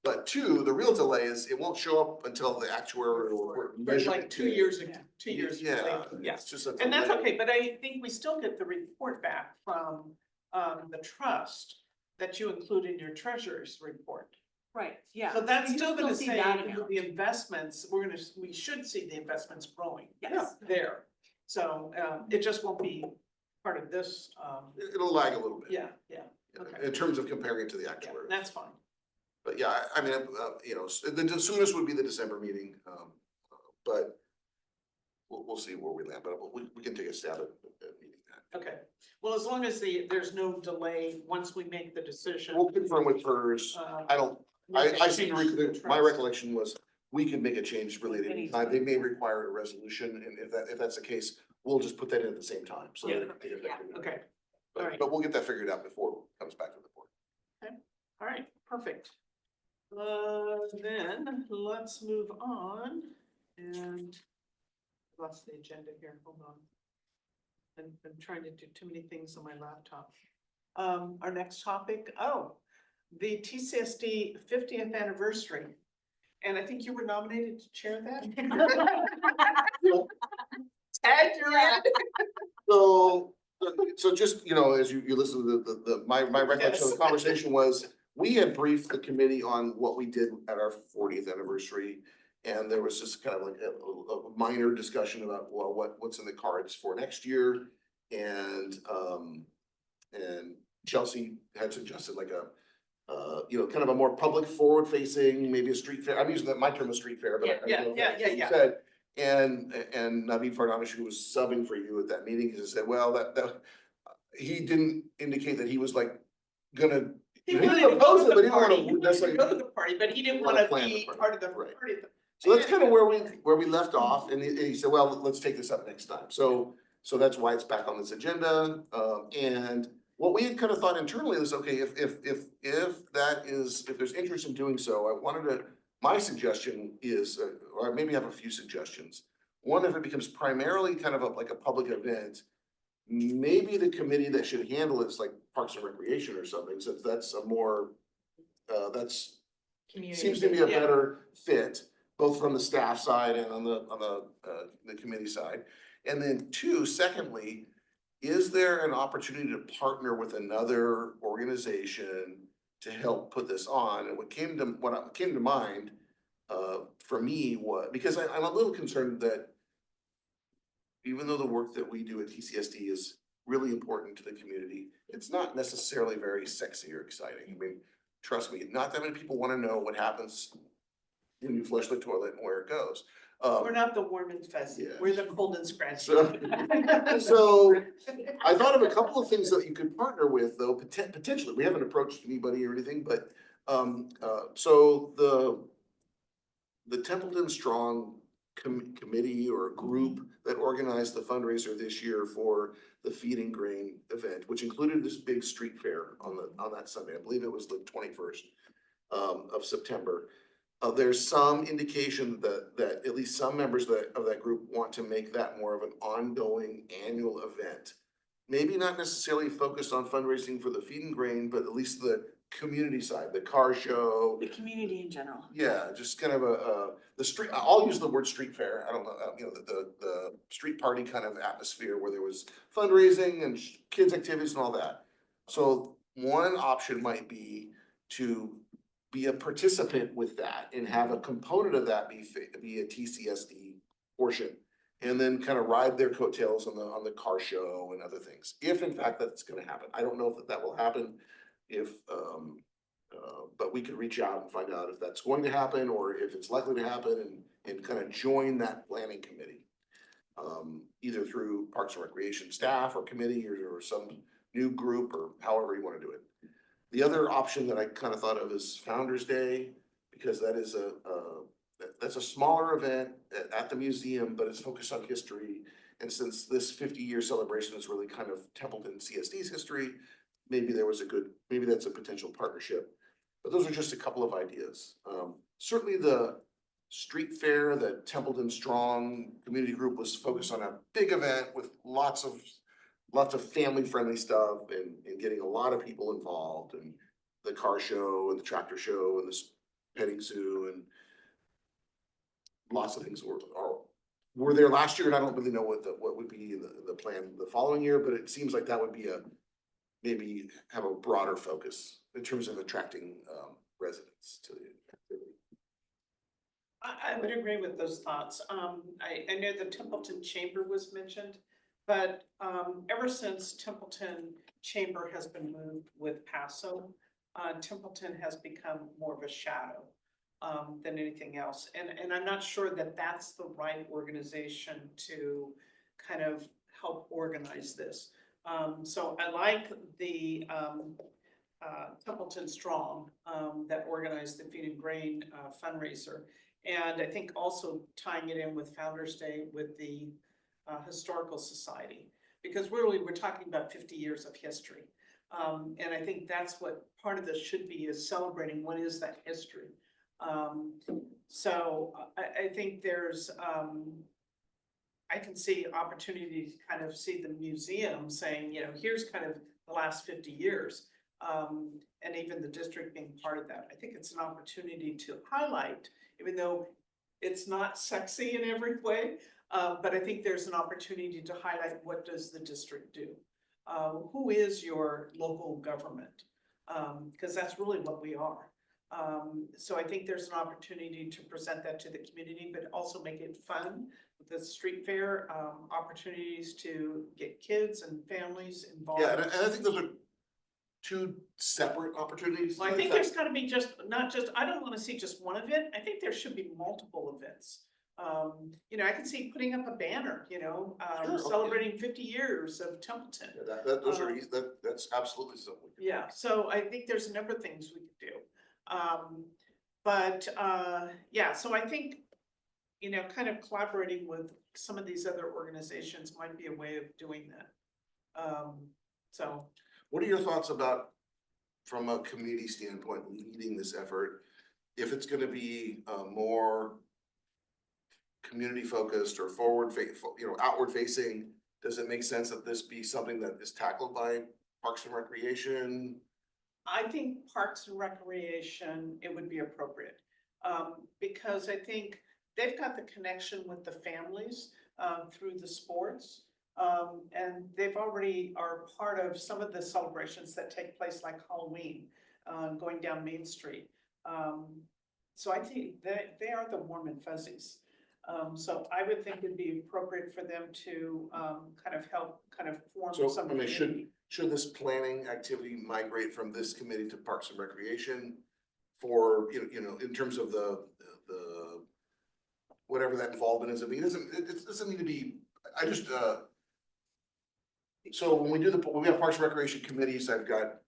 But 2, the real delay is it won't show up until the actuarial report For measurement. like 2 years, 2 years. Yeah, later, yeah. it's just a And that's delay. okay, but I think we still get the report back from, the trust that you include in your treasurer's report. Right, yeah. So that's you still gonna see say that amount. the investments, we should see the investments growing. Yes. There, so, it just won't be part of this, It'll lag a little bit. yeah, okay. In terms of comparing it to the yeah, actuary. that's fine. But yeah, I mean, you know, the soonest would be the December meeting, but we'll see where we land, but we can take a stab at meeting that. Okay, well, as long as there's no delay, once we make the decision. We'll confirm with hers. I don't, make I a seem to, change to the my trust. recollection was we can make a change really at any time. They may require a resolution, and if that's the case, we'll just put that in at the same time, so. Yeah. they can take effect. Okay, But, alright. but we'll get that figured out before it comes back to the board. all right, perfect. Then let's move on and lost the agenda here, hold on. I'm trying to do too many things on my laptop. Our next topic, the TCSD 50th anniversary. And I think you were nominated to chair that. Ted, you're in. So just, you know, as you listen to my recollection of the Yes. conversation was, we had briefed the committee on what we did at our 40th anniversary. And there was just kind of like a minor discussion about, well, what's in the cards for next year. And Chelsea had suggested like you know, kind of a more public forward facing, maybe a street fair. I'm using my term of street fair, but. I don't know if that's what you Yeah. said. And Naveed Farnamish, who was subbing for you at that meeting, he just said, well, that he didn't indicate that he was like gonna. He didn't wanted to go oppose to it, but the he didn't wanna party, he wanted to necessarily- go to the party, but he didn't wanna wanna plan the be party. part of the Right. party. So that's kind of where we left off, and he said, well, let's take this up next time. So that's why it's back on this agenda. And what we had kind of thought internally was, okay, if there's interest in doing so, my suggestion is, or maybe I have a few suggestions. One, if it becomes primarily kind of like a public event, maybe the committee that should handle it is like Parks and Recreation or something, since that's a more, that's seems to be a Yeah. better fit, both from the staff side and on the committee side. And then secondly, is there an opportunity to partner with another organization to help put this on? And what came to mind for me was, because I'm a little concerned that even though the work that we do at TCSD is really important to the community, it's not necessarily very sexy or exciting. I mean, trust me, not that many people want to know what happens when you flush the toilet and where it goes. We're not the warm and fuzzy, Yeah. we're the cold and scratchy. So I thought of a couple of things that you could partner with, though, potentially. We haven't approached anybody or anything, but so the Templeton Strong committee or a group that organized the fundraiser this year for the Feed and Grain event, which included this big street fair on that Sunday. I believe it was the 21st of September. There's some indication that at least some members of that group want to make that more of an ongoing annual event. Maybe not necessarily focused on fundraising for the Feed and Grain, but at least the community side, the car show. The community in general. Yeah, just kind of the street, I'll use the word street fair. I don't know, you know, the street party kind of atmosphere where there was fundraising and kids activities and all that. So one option might be to be a participant with that and have a component of that be a TCSD portion. And then kind of ride their coattails on the car show and other things, if in fact that's gonna happen. I don't know if that will happen, but we could reach out and find out if that's going to happen or if it's likely to happen and kind of join that planning committee. Either through Parks and Recreation staff or committee or some new group or however you wanna do it. The other option that I kind of thought of is Founder's Day, because that is that's a smaller event at the museum, but it's focused on history. And since this 50-year celebration is really kind of Templeton CSD's history, maybe that's a potential partnership. But those are just a couple of ideas. Certainly the street fair, the Templeton Strong Community Group was focused on a big event with lots of family-friendly stuff and getting a lot of people involved, and the car show and the tractor show and the petting zoo and lots of things were there last year, and I don't really know what would be the plan the following year, but it seems like that would be maybe have a broader focus in terms of attracting residents to the activity. I would agree with those thoughts. I know the Templeton Chamber was mentioned, but ever since Templeton Chamber has been moved with Paso, Templeton has become more of a shadow than anything else. And I'm not sure that that's the right organization to kind of help organize this. So I like the Templeton Strong that organized the Feed and Grain fundraiser. And I think also tying it in with Founder's Day with the Historical Society, because really we're talking about 50 years of history. And I think that's what part of this should be, is celebrating what is that history. So I think there's, I can see opportunity to kind of see the museum saying, you know, here's kind of the last 50 years. And even the district being part of that. I think it's an opportunity to highlight, even though it's not sexy in every way, but I think there's an opportunity to highlight, what does the district do? Who is your local government? Because that's really what we are. So I think there's an opportunity to present that to the community, but also make it fun with the street fair, opportunities to get kids and families involved. Yeah, and I think those are two separate opportunities. Well, I think there's gotta be I don't wanna see just one event. I think there should be multiple events. You know, I can see putting up a banner, you know, Sure, okay. celebrating 50 years of Templeton. Yeah, that's absolutely something. Yeah, so I think there's a number of things we could do. Yeah, so I think, you know, kind of collaborating with some of these other organizations might be a way of doing that. So. What are your thoughts about, from a community standpoint, leading this effort? If it's gonna be more community focused or outward facing, does it make sense that this be something that is tackled by Parks and Recreation? I think Parks and Recreation, it would be appropriate, because I think they've got the connection with the families through the sports. And they've already are part of some of the celebrations that take place, like Halloween, going down Main Street. So I think they are the warm and fuzzies. So I would think it'd be appropriate for them to kind of help form So, some. I mean, should this planning activity migrate from this committee to Parks and Recreation for, you know, in terms of the whatever that involvement is? I mean, it doesn't need to be, so when we have Parks and Recreation committees, I've got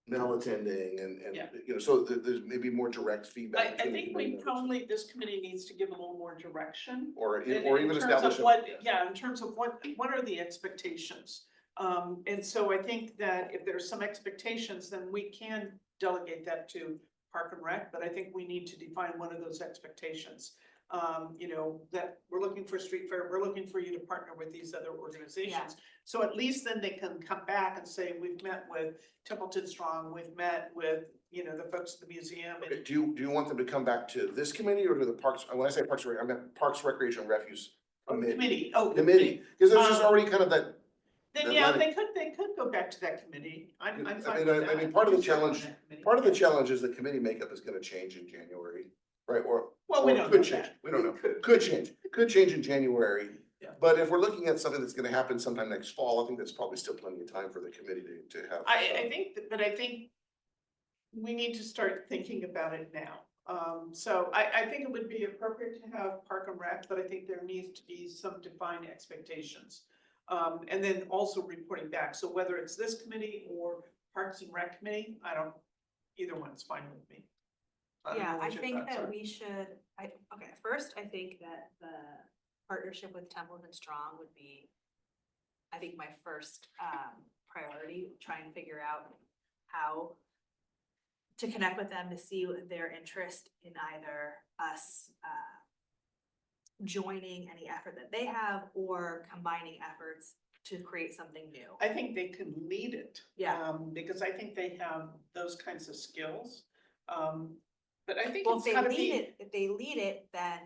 Mel attending and, Yeah. you know, so there's maybe more direct I, feedback. I between the think committee we members. probably, this committee needs to give a little more direction. Or, In or even terms of establish. what, yeah, in terms of what are the expectations? And so I think that if there's some expectations, then we can delegate that to Park and Rec, but I think we need to define one of those expectations. You know, that we're looking for street fair, we're looking for you to partner with these other organizations. So at least then they can come back and say, we've met with Templeton Strong, we've met with, you know, the folks at the museum. Okay, And do you want them to come back to this committee or to the Parks, when I say Parks, and Rec, I meant Parks, Recreation, and Refuse Committee? committee, oh, Committee, because there's just Um, already kind of that, Then, yeah, Athletic- they could go back to that committee. I'm I fine mean, with I that. mean, part of the I'm fine with challenge- that committee. part of the challenge is the committee makeup is gonna change in January, right? Or, Well, we or don't could know change, that. we don't know, Could. could change in January. Yeah. But if we're looking at something that's gonna happen sometime next fall, I think that's probably still plenty of time for the committee to have. I think, but I think we need to start thinking about it now. So I think it would be appropriate to have Park and Rec, but I think there needs to be some defined expectations. And then also reporting back. So whether it's this committee or Parks and Rec committee, either one's fine with me. don't know Yeah, I what your think thoughts that are. we should, first, I think that the partnership with Templeton Strong would be, I think my first priority, trying to figure out how to connect with them to see their interest in either us joining any effort that they have or combining efforts to create something new. I think they can lead it. Yeah. Because I think they have those kinds of skills. But I think Well, it's gotta be. if they lead it, then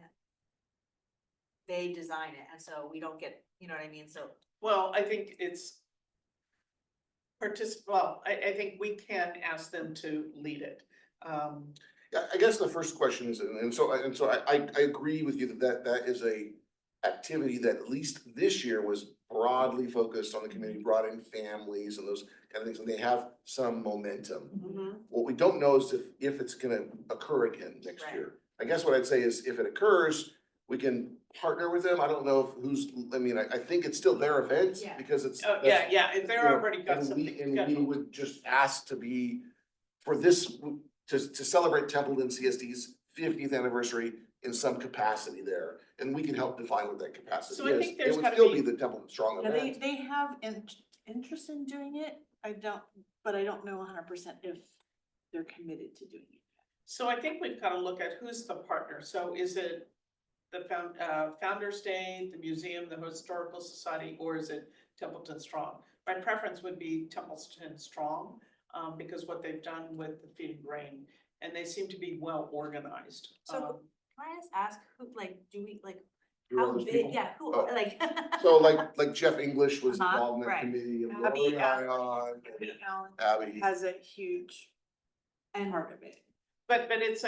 they design it, and so we don't get, you know what I mean, so. Well, I think it's I think we can ask them to lead it. Yeah, I guess the first question is, and so I agree with you that is a activity that at least this year was broadly focused on the community, brought in families and those kind of things, and they have some momentum. What we don't know is if it's gonna occur again next Right. year. I guess what I'd say is if it occurs, we can partner with them. I don't know I think it's still their event Yeah. because it's. Oh, yeah, if they're you know, already got and something we scheduled. would just ask to be, for this, to celebrate Templeton CSD's 50th anniversary in some capacity there. And we can help define what that capacity So I is. think there's It would gotta still be- be the Templeton Strong Yeah, event. they have interest in doing it. But I don't know 100% if they're committed to doing it. So I think we've gotta look at who's the partner. So is it the Founder's Day, the museum, the Historical Society, or is it Templeton Strong? My preference would be Templeton Strong, because what they've done with the Feed and Grain, and they seem to be well organized. So can I just ask who, do we, Who are how those big, people? yeah, who, Oh. like. So like Jeff English was Uh-huh, involved in that right. committee and Abby, Lori yeah. Ion, Allen Abby. has a huge And part of it. But it's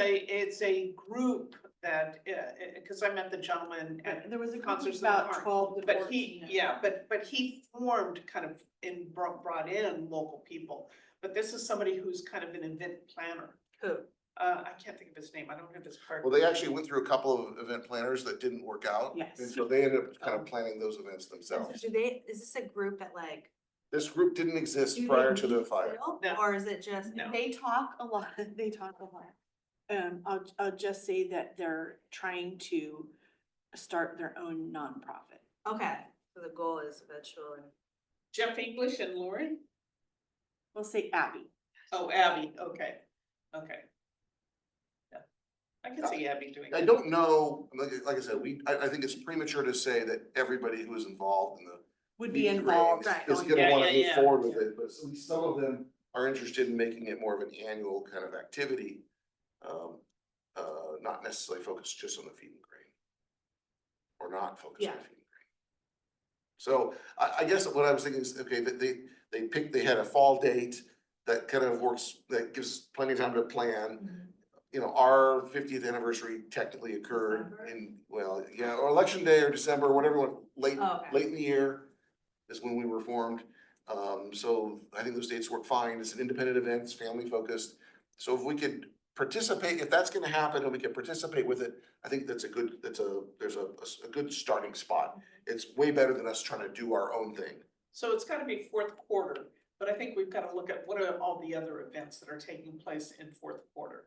a group that, cause I met the gentleman at, There was a group Concerts of in the about Park. 12 to but 14. he, yeah, but he formed kind of brought in local people. But this is somebody who's kind of an event planner. who? I can't think of his name. I don't have his card. Well, they actually went through a couple of event planners that didn't work out. Yes. And so they ended up kind of planning those events And themselves. so is this a group that This group didn't exist do they prior to the meet fire. still, No. or is it just? No. They talk a lot, they talk a lot. I'll just say that they're trying to start their own nonprofit. Okay, so the goal is eventually. Jeff English and Lauren? We'll say Abby. Oh, Abby, okay. Yeah. I can see Abby doing I that. don't know, like I said, I think it's premature to say that everybody who is involved in the. Would be Feed and involved. Grain right, Is going- gonna Yeah, wanna yeah, move yeah. forward with it, but at least some of them are interested in making it more of an annual kind of activity. Not necessarily focused just on the Feed and Grain. Or not focused on Yeah. the Feed and Grain. So I guess what I was thinking is, okay, that they had a fall date that kind of works, that gives plenty of time to plan. You know, our 50th anniversary technically occurred December? or election day or December, whatever, late Oh, okay. in the year is when we were formed. So I think those dates work fine. It's an independent event, it's family focused. So if we could participate, if that's gonna happen and we can participate with it, I think there's a good starting spot. It's way better than us trying to do our own thing. So it's gotta be fourth quarter. But I think we've got to look at what are all the other events that are taking place in fourth quarter.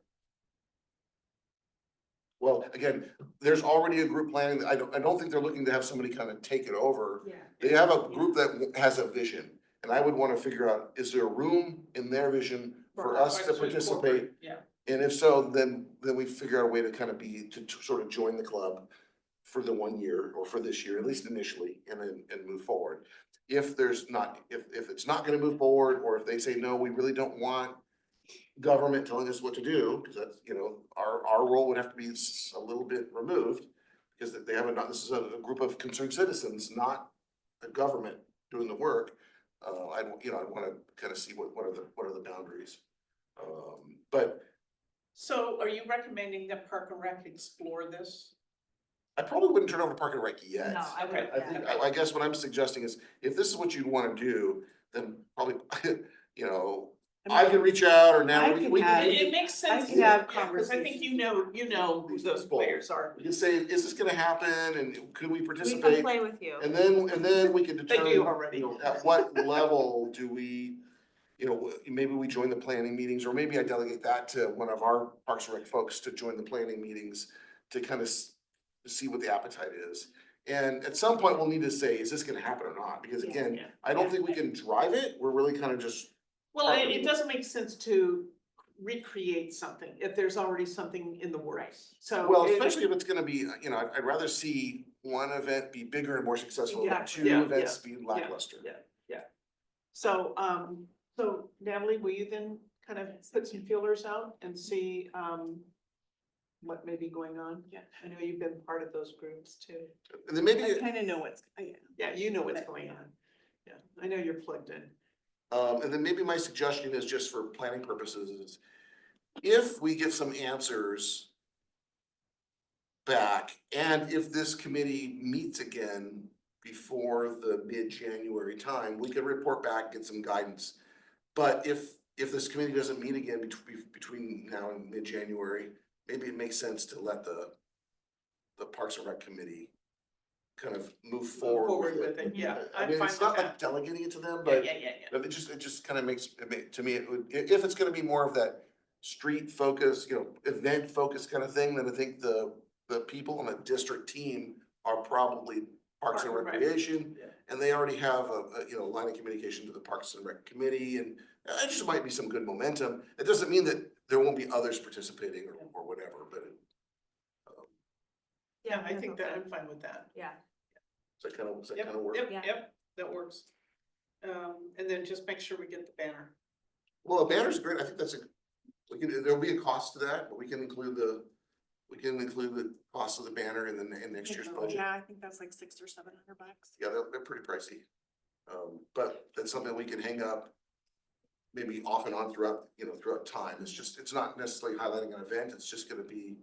Well, again, there's already a group planning. I don't think they're looking to have somebody kind of take it over. Yeah. They have a group that has a vision, and I would want to figure out, is there room in their vision for us to participate? Yeah. And if so, then we figure out a way to kind of to sort of join the club for the 1 year or for this year, at least initially, and then, move forward. If there's not, if it's not gonna move forward, or if they say, no, we really don't want government telling us what to do, because that's, our role would have to be a little bit removed, because they haven't, this is a group of concerned citizens, not the government doing the work. I wanna kind of see what are the boundaries. But So are you recommending that Park and Rec explore this? I probably wouldn't turn over Park and Rec yet. No, I Okay. would, I think, I guess what I'm suggesting is, if this is what you wanna do, then probably, I can reach out, or now I we can we have- can. It makes sense. could have Because I think you know who those players are. We can say, is this gonna happen, and could we we can participate? play with you. And then we can They do determine, already. at what level do we, maybe we join the planning meetings, or maybe I delegate that to one of our Parks and Rec folks to join the planning meetings to kind of see what the appetite is. And at some point, we'll need to say, is this gonna happen or not? Because again, Yeah. I don't think we can drive it. We're really kind of just, Well, it doesn't make sense to recreate something if there's already something in the works. So. well, especially if it's gonna be, I'd rather see one event be bigger and more successful than Exactly. two Yeah, events be lackluster. Yeah. So, so Natalie, will you then kind of put some feelers out and see, what may be going on? Yeah. I know you've been part of those groups too. And then maybe, I kind of know what's, Yeah, you know what's going on. Yeah, I know you're plugged in. and then maybe my suggestion is, just for planning purposes, is if we get some answers back, and if this committee meets again before the mid-January time, we can report back, get some guidance. But if this committee doesn't meet again between now and mid-January, maybe it makes sense to let the Parks and Rec committee kind of move forward with it. Yeah, I I'm mean, fine it's with not like that. delegating it to them, Yeah, but yeah, yeah, yeah. it just kind of to me, it would, if it's gonna be more of that street focus, event focus kind of thing, then I think the people on the district team are probably Parks and Park and Rec. Recreation, Yeah. and they already have a line of communication to the Parks and Rec committee, and it just might be some good momentum. It doesn't mean that there won't be others participating or whatever, but Yeah, I that think sounds that, I'm good. fine with that. Yeah, does that Yep, kind of work? yep, Yeah. yep, that works. And then just make sure we get the banner. Well, a banner's great. I think there'll be a cost to that, but we can include the cost of the banner in next year's budget. yeah, I think that's like $600 or $700. Yeah, they're pretty pricey. But that's something we can hang up maybe off and on throughout time. It's not necessarily highlighting an event. It's just gonna be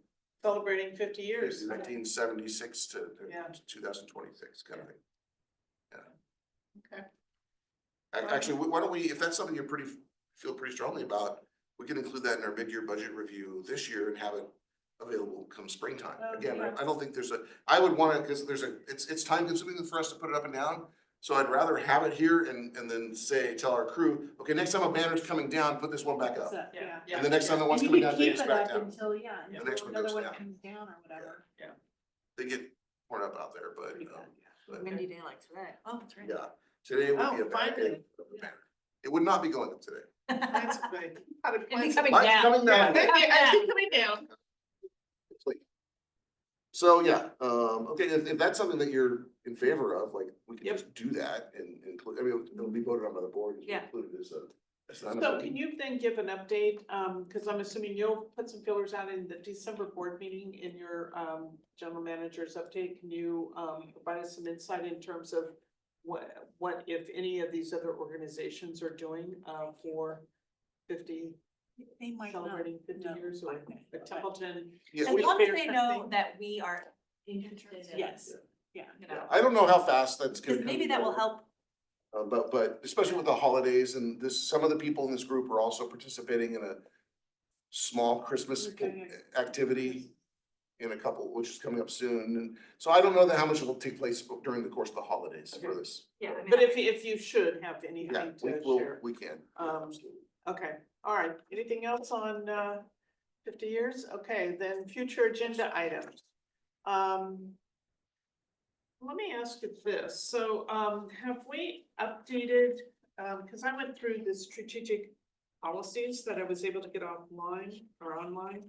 Celebrating 50 years. 1976 to Yeah. 2026 kind of thing. Okay. Actually, why don't we, if that's something you feel pretty strongly about, we can include that in our mid-year budget review this year and have it available come springtime. Again, I don't think I would want to, because it's time consuming for us to put it up and down. So I'd rather have it here and then tell our crew, okay, next time a banner's coming down, put this one back up. Yeah. And the next time the one's And you coming can down, take keep this it back up down. until, The next one another goes one down. comes down or whatever. They get torn up out there, but, Pretty good, but windy day like today. Oh, that's right. yeah, today would be a Oh, bad day. finally. for the banner. It would not be going up today. That's good. How to It'd be plan coming something. Mine's coming down. Yeah, it's coming down. So, yeah, okay, if that's something that you're in favor of, like, we can Yep. just do that and include, it'll be voted on by the board. and Yeah. included as an So item. can you then give an update, cause I'm assuming you'll put some fillers out in the December board meeting in your, general manager's update. Can you, provide us some insight in terms of what if any of these other organizations are doing, for 50, They might not celebrating 50 know. years, or the Templeton? Yeah, As we- long as Fair they know something. that we are interested in. Yes, yeah. You know, I don't know how fast that's gonna. because maybe that will help. But especially with the holidays and some of the people in this group are also participating in a small Christmas Okay. activity. in a couple, which is coming up soon. And so I don't know that how much will take place during the course of the holidays for Okay. this. Yeah, I mean, But if you should have Yeah, anything we to will, share. we can. Um, Okay, all right. Anything else on 50 years? Okay, then future agenda items. Let me ask you this. So have we updated, because I went through the strategic policies that I was able to get offline or online.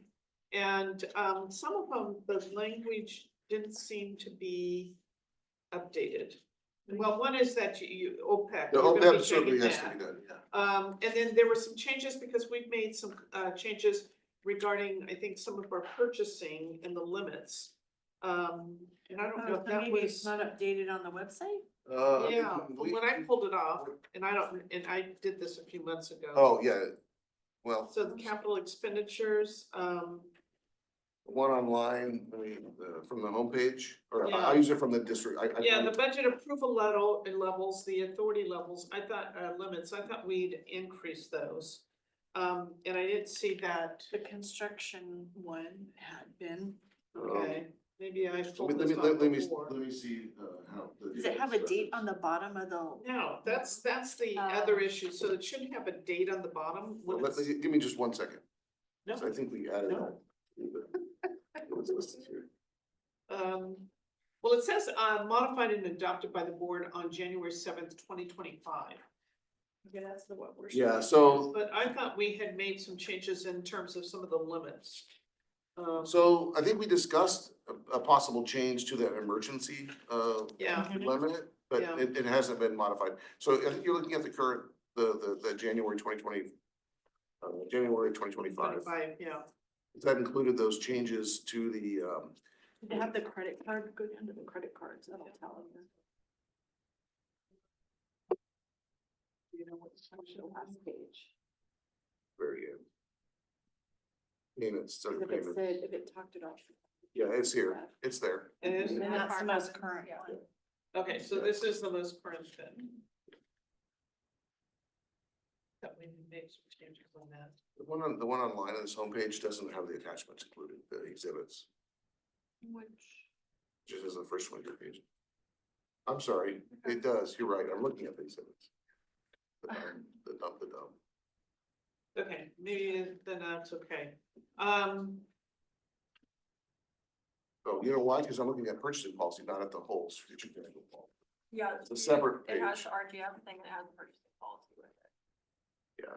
And some of them, the language didn't seem to be updated. Well, one is that OPEC. The you're gonna be OPEB certainly changing has to that. be done, yeah. And then there were some changes because we've made some changes regarding, I think, some of our purchasing and the limits. And I don't know Oh, if so that maybe it's was, not updated on the website? yeah, but when I pulled it off, and I did this a few months ago. Oh, yeah, well, So the capital expenditures, one online, I mean, from the homepage, or I Yeah. use it from the district. I yeah, the budget approval level and levels, the authority levels, I thought, limits, I thought we'd increase those. And I didn't see that, The construction one had been. okay, maybe I Let pulled me, this let off me, before. let me see, how. the Does it have a date on the bottom of the? No, that's the other issue, so it shouldn't have a date on the bottom. Well, when it's- give me just 1 second. No. 'Cause I think we added No. that. What's listed here? Well, it says, modified and adopted by the board on January 7th, 2025. Okay, that's the what we're. Yeah, so, But I thought we had made some changes in terms of some of the limits. so I think we discussed a possible change to that emergency, Yeah, limit, but Yeah. it hasn't been modified. So I think you're looking at the current, the January 2020, January 2025. 25, yeah. That included those changes to the, Did it have the credit card? Go down to the credit cards, that'll tell you. You know what's The last page. very end. Payments, Cause certain if it payments. said, if it talked it off. Yeah, it's here. It's there. It is? Then that's the most current one. Okay, so this is the most current then. That we made some changes on that. The one online on this homepage doesn't have the attachments included, the exhibits, just as the first one, your page. I'm sorry, it does, you're right, I'm looking at the exhibits. The dump. Okay, maybe then that's okay. Oh, you know why? Because I'm looking at purchasing policy, not at the whole strategic capital policy. Yeah. It's a separate It has page. the RGF thing, it has the purchasing policy with it. Yeah.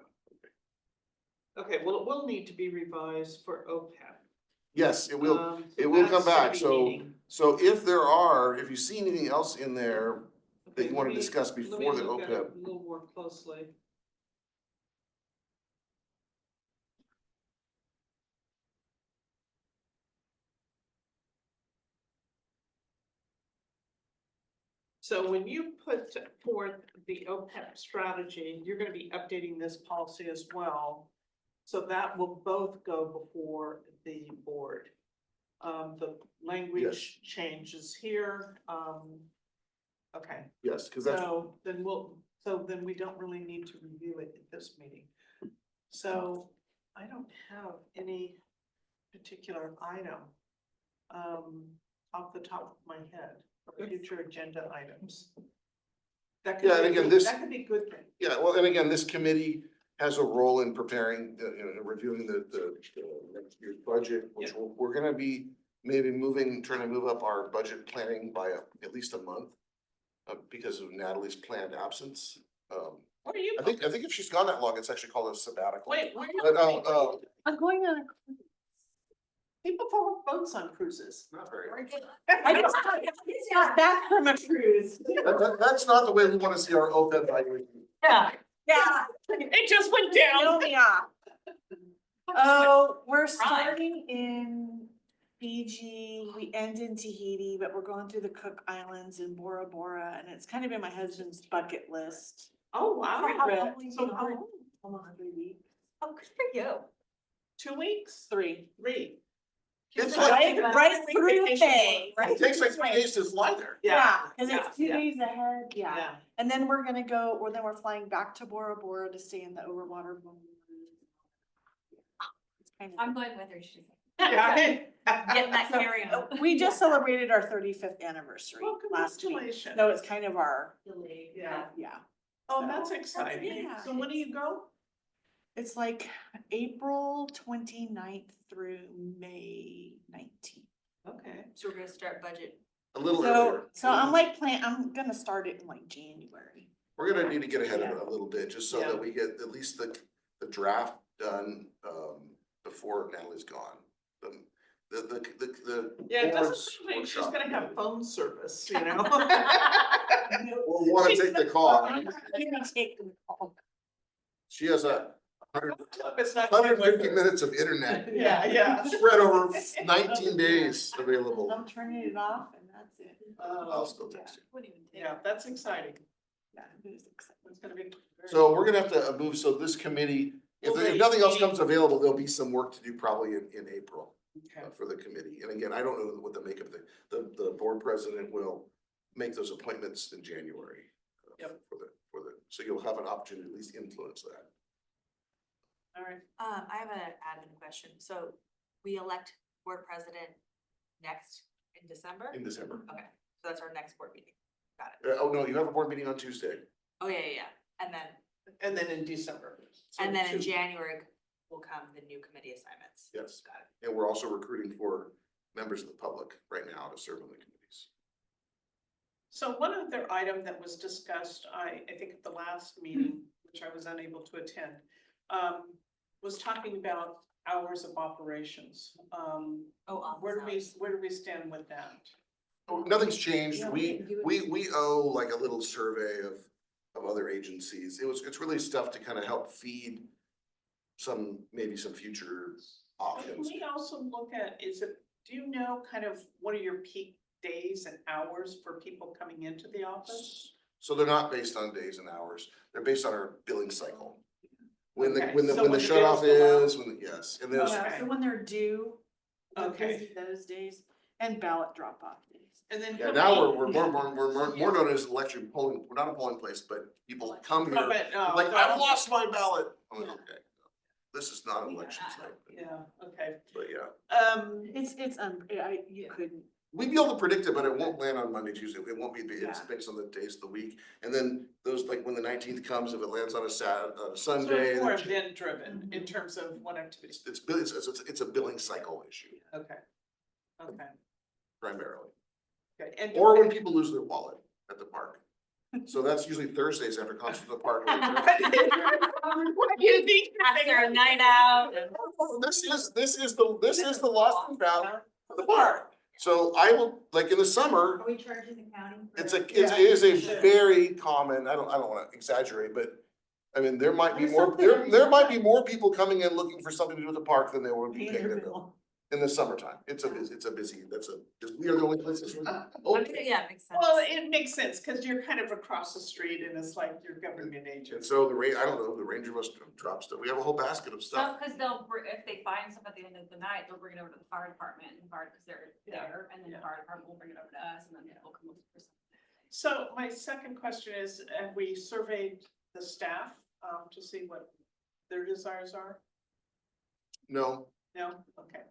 Okay, well, it will need to be revised for OPEB. Yes, it will, So it will come that's gonna back, be so, meeting. so if you see anything else in there that you Okay, wanna let me- discuss let me before the look at it OPEB. A little more closely. So when you put forth the OPEB strategy, you're gonna be updating this policy as well. So that will both go before the board. The language changes here, okay. Yes, cause that's, So then we don't really need to review it at this meeting. So I don't have any particular item off the top of my head for future agenda items. That could Yeah, be and a again, good- this- That could be a good thing. yeah, well, and again, this committee has a role in preparing, reviewing the next year's budget, which we're gonna be maybe trying to move up our budget planning by at least a month. Because of Natalie's planned absence. Where are you? I think if she's gone that long, it's actually called a sabbatical. Wait, where are you? But, going? I'm going on. People fall off boats on cruises. not very. I just got back from a cruise. That's not the way we wanna see our OPEB evaluation. Yeah. Yeah. It just went down. Yeah. Oh, we're starting in Fiji, we end in Tahiti, but we're going through the Cook Islands and Bora Bora, and it's kind of been my husband's bucket list. Oh, wow. Trip. So how long? Almost 3 weeks. Oh, good for you. 2 weeks? 3. 3? It's Right, like, right through vacation. May. it takes like 3 days to fly there. Yeah, cause yeah, it's 2 yeah. days ahead, yeah. Yeah. And then we're gonna go, or then we're flying back to Bora Bora to stay in the overwater. It's kind of. I'm going with her, she's. Yeah. Getting that So, carry on. We just celebrated our 35th anniversary Well, last week. congratulations. So it's kind of our, Yeah. yeah. Oh, So, that's exciting. yeah. So when do you go? It's like April 29th through May 19th. Okay. So we're gonna start budget. A little So, earlier. so I'm like I'm gonna start it in like January. We're gonna need to get ahead of it a little bit, just so Yeah. that we get at least the draft done, before Natalie's gone. The Yeah, it doesn't board's seem like she's workshop. gonna have phone service, you know? We'll wanna take the call. I'm gonna take the call. She has a It's not going with 150 her. minutes of internet Yeah, yeah. spread over 19 days available. I'm turning it off and that's it. I'll still text you. Yeah, that's exciting. Yeah, it is exciting. It's gonna be. very- So we're gonna have to move, so this committee, if nothing else comes available, there'll be some work to do probably in April. Okay. For the committee. And again, I don't know what the makeup of the board president will make those appointments in January. Yep. So you'll have an opportunity to at least influence that. All right. I have an admin question. So we elect board president next in December? In December. Okay, so that's our next board meeting. Got it. Oh, no, you have a board meeting on Tuesday. Oh, yeah. And then In December. So in two- January will come the new committee assignments. Yes. Got it. And we're also recruiting for members of the public right now to serve on the committees. So one other item that was discussed, I think at the last meeting, which I was unable to attend, was talking about hours of operations. Oh, Where do office where do we stand with that? Oh, nothing's changed. Yeah, We didn't do it. we owe like a little survey of other agencies. It's really stuff to kind of help feed maybe some future Can options. we also look at, do you know kind of what are your peak days and hours for people coming into the office? So they're not based on days and hours, they're based on our billing cycle. When the, Okay, when the, so when when the the shut off bills is, yes, and there's, Okay. So when they're due, we're Okay. busy those days and ballot drop off days. And then. yeah, how now many- we're more known as election polling, we're not a polling place, but people come Oh, here, but, like, no. I've lost my ballot. I'm like, okay, this is not an election site, Yeah, okay. but yeah. You couldn't. We'd be able to predict it, but it won't land on Monday, Tuesday, it won't be, it's Yeah. based on the days of the week. And then those, like, when the 19th comes, if it lands on a So Sunday, it's more then event driven in terms of what activities. it's a billing cycle issue Okay. Okay. primarily. Okay. And Or when people lose their wallet at the park. So that's usually Thursdays after concert at the park. What do you think? After a night out. This is the lost and found of the park. So I will, like in the summer, Are we charging the county? it is a very common, I don't wanna exaggerate, but I mean, there might be There's more, something there might be more people coming in looking for something to do at the park than there would be Paying paying their their bill. bill. In the summertime, it's a busy, we are the only places. open. Yeah, makes sense. Well, it makes sense, cause you're kind of across the street and it's like your government And agent. so I don't know, the ranger must drop stuff, we have a whole basket of So, stuff. cause if they find stuff at the end of the night, they'll bring it over to the fire department and cause they're Yeah. there, and then the Yeah. fire department will bring it over to us, and then we'll come up for something. So my second question is, have we surveyed the staff, to see what their desires are? No, No? Okay.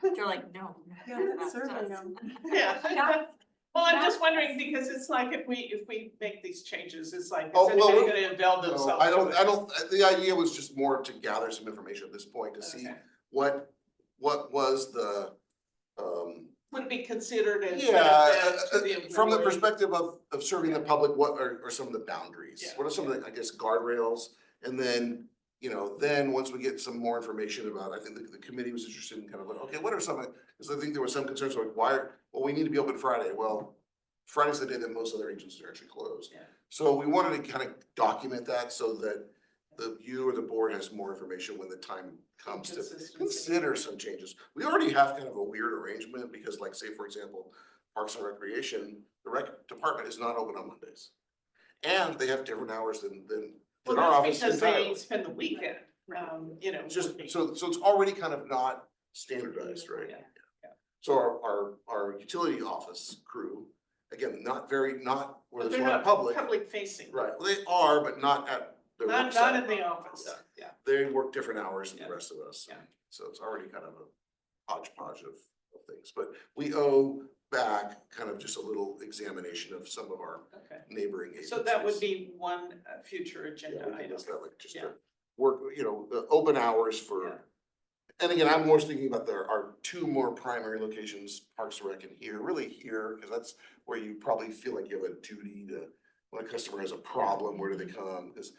They're like, no. Yeah, that's survey us. them. Yeah. Yeah. Well, I'm just wondering, because it's like if we make these changes, it's like, is Oh, well, anybody gonna avail no, themselves? I to it? don't, the idea was just more to gather some information at this point to see Okay. what was the, Would be considered as. yeah, benefit to the from the employee. perspective of serving the public, what are some of the boundaries? Yeah, What are some of the, I guess, guardrails? And then, then once we get some more information about, I think the committee was interested in kind of like, okay, what are some, because I think there were some concerns like, well, we need to be open Friday. Well, Friday's the day that most other agencies are actually closed. Yeah. So we wanted to kind of document that so that you or the board has more information when the time comes to Consistency. consider some changes. We already have kind of a weird arrangement because like, say, for example, Parks and Recreation, the rec department is not open on Mondays. And they have different hours than Well, our that's office because they entirely. spend the weekend, It's just, so it's already kind of not standardized, right? Yeah. So our utility office crew, again, not where But there's they're a lot not of public. public facing. Right, well, they are, but not at their work Not site. in the office, yeah. they work different hours than Yeah. the rest of us. Yeah. So it's already kind of a hodgepodge of things, but we owe back kind of just a little examination of some of our Okay, neighboring agencies. so that would be one future Yeah, agenda we can item. list that, like, just Yeah. to work, the open hours Yeah. for. And again, I'm more thinking about our two more primary locations, Parks and Rec and here, really here, because that's where you probably feel like you have a duty to, when a customer has a problem, where do they come? Because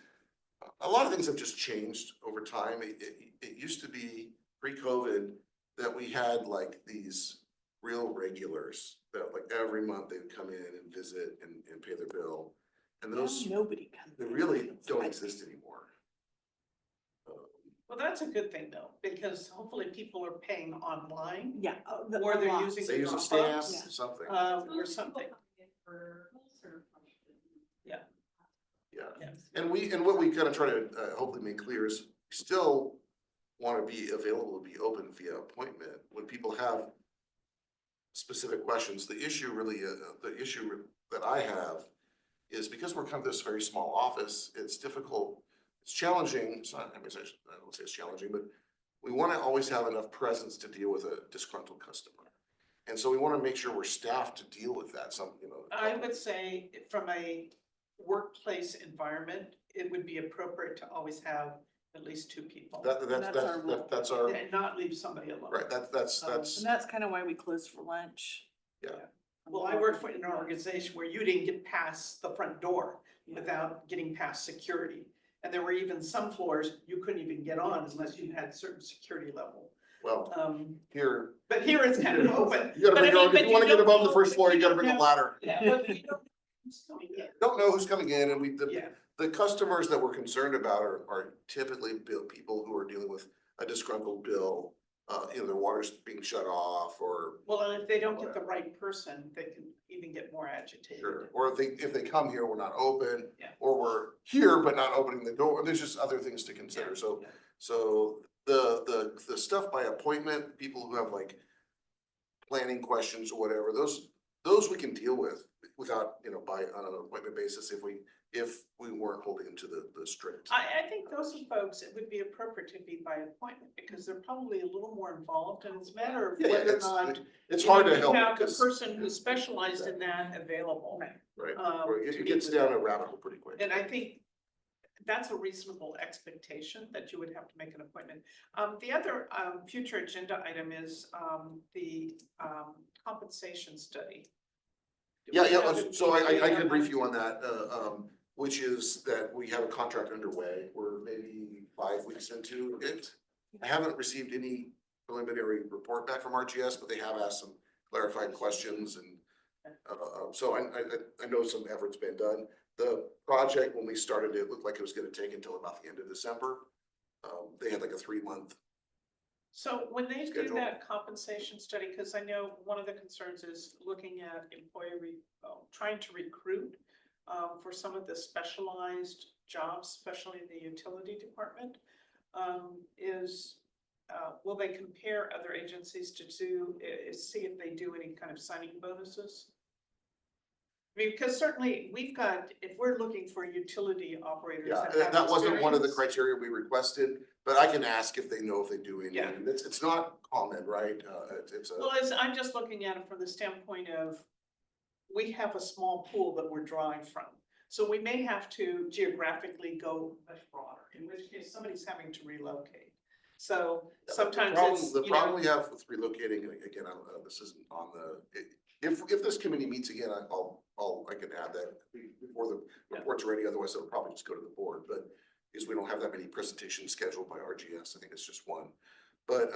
a lot of things have just changed over time. It used to be pre-COVID that we had like these real regulars that like every month they would come in and visit and pay their bill. And those, Nobody comes. they in. really don't exist anymore. Well, that's a good thing though, because hopefully people are paying online, Yeah. or they're lot. using They use a Dropbox, stamp, Yeah. something, or something. yeah. Yeah. And what we kind of try to hopefully make clear is we still want to be available to be open via appointment when people have specific questions. The issue really, the issue that I have is because we're kind of this very small office, it's difficult, it's challenging. It's not, I won't say it's challenging, but we want to always have enough presence to deal with a disgruntled customer. And so we want to make sure we're staffed to deal with that. I would say from a workplace environment, it would be appropriate to always have at least two people. That's our, And not leave somebody alone. right, that's, And that's kind of why we close for lunch. yeah. Well, I worked in an organization where you didn't get past the front door without getting past security. And there were even some floors you couldn't even get on unless you had certain security level. Well, here, But here it's kind of open. you gotta But I bring, mean, if but you you wanna get don't above the know- first floor, you gotta don't bring a know- ladder. Yeah, but you don't know who's coming in. Don't know who's coming in, and Yeah. the customers that we're concerned about are typically people who are dealing with a disgruntled bill. Their water's being shut off, or, Well, and if they don't get the right person, they can even get more agitated. or if they come here, we're not open. Yeah. Or we're here but not opening the door, there's just other things to consider, Yeah. so the stuff by appointment, people who have like planning questions or whatever, those we can deal with without, on an appointment basis if we weren't holding them to the strict. I think those are folks, it would be appropriate to be by appointment because they're probably a little more involved and it's a matter of Yeah, whether or it's, not. it's you know, hard to you help have the because, person who's specialized in that available. right, to it meet gets with down them. a rabbit hole pretty quick. And I think that's a reasonable expectation that you would have to make an appointment. The other future agenda item is the compensation study. Do we Yeah, have it- so I can brief you on that, which is that we have a contract underway. We're maybe 5 weeks into it. I haven't received any preliminary report back from RGS, but they have asked some clarified questions and so I know some effort's been done. The project, when we started, it looked like it was gonna take until about the end of December. They had like a 3-month. So when they do Schedule. that compensation study, because I know one of the concerns is looking at trying to recruit for some of the specialized jobs, especially in the utility department, will they compare other agencies to see if they do any kind of signing bonuses? I mean, because certainly we've got, if we're looking for utility operators. Yeah, have that wasn't one of the experience- criteria we requested, but I can ask if they know if they do any. Yeah. It's not common, right? It's a. Well, I'm just looking at it from the standpoint of, we have a small pool that we're drawing from. So we may have to geographically go much broader, in which case somebody's having to relocate. So sometimes it's, The you problem know, we have with relocating, again, this isn't on if this committee meets again, I can add that before the report's ready, otherwise it'll probably just go to the board, but because we don't have that many presentations scheduled by RGS, I think it's just one. But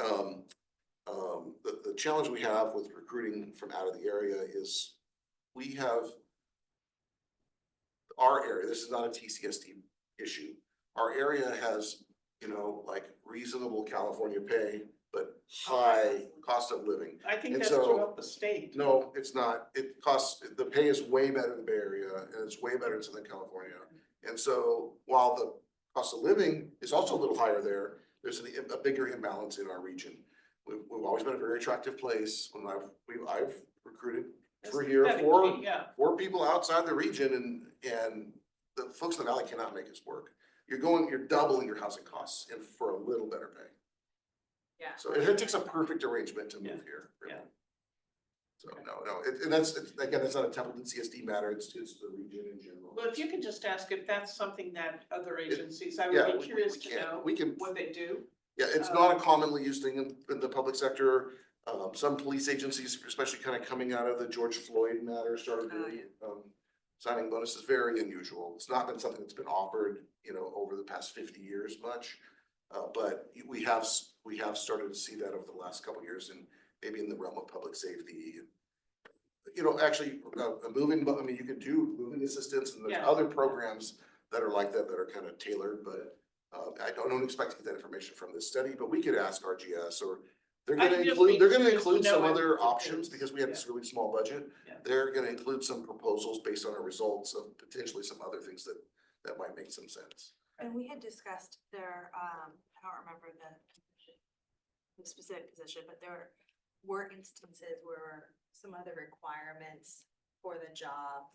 the challenge we have with recruiting from out of the area is we have our area, this is not a TCSD issue. Our area has, like reasonable California pay, but high cost of living. I think and that's so- throughout the state. No, it's not. The pay is way better in the Bay Area and it's way better in Southern California. And so while the cost of living is also a little higher there, there's a bigger imbalance in our region. We've always been a very attractive place. When I've recruited for here Aesthetically, yeah. for people outside the region and the folks in the valley cannot make us work. you're doubling your housing costs and for a little better pay. Yeah. So it takes a perfect arrangement to move here. really. Yeah. So and again, that's not a Templeton CSD matter, it's the region in general. Well, if you could just ask if that's something that other agencies, I Yeah, would be curious to can. know We can, what they do. yeah, it's not a commonly used thing in the public sector. Some police agencies, especially kind of coming out of the George Floyd matter, started Oh, doing, signing bonuses, very unusual. It's not been something that's been offered, over the past 50 years much. But we have started to see that over the last couple of years and maybe in the realm of public safety. Actually, moving, I mean, you could do moving assistance and there's Yeah. other programs that are like that are kind of tailored, but I don't expect to get that information from this study, but we could ask RGS or they're I'd gonna just include, be they're gonna curious to include some know other if options it's- because we have this yeah. really small budget. Yeah. They're gonna include some proposals based on our results of potentially some other things that might make some sense. And we had discussed there, I don't remember the specific position, but there were instances where some other requirements for the job.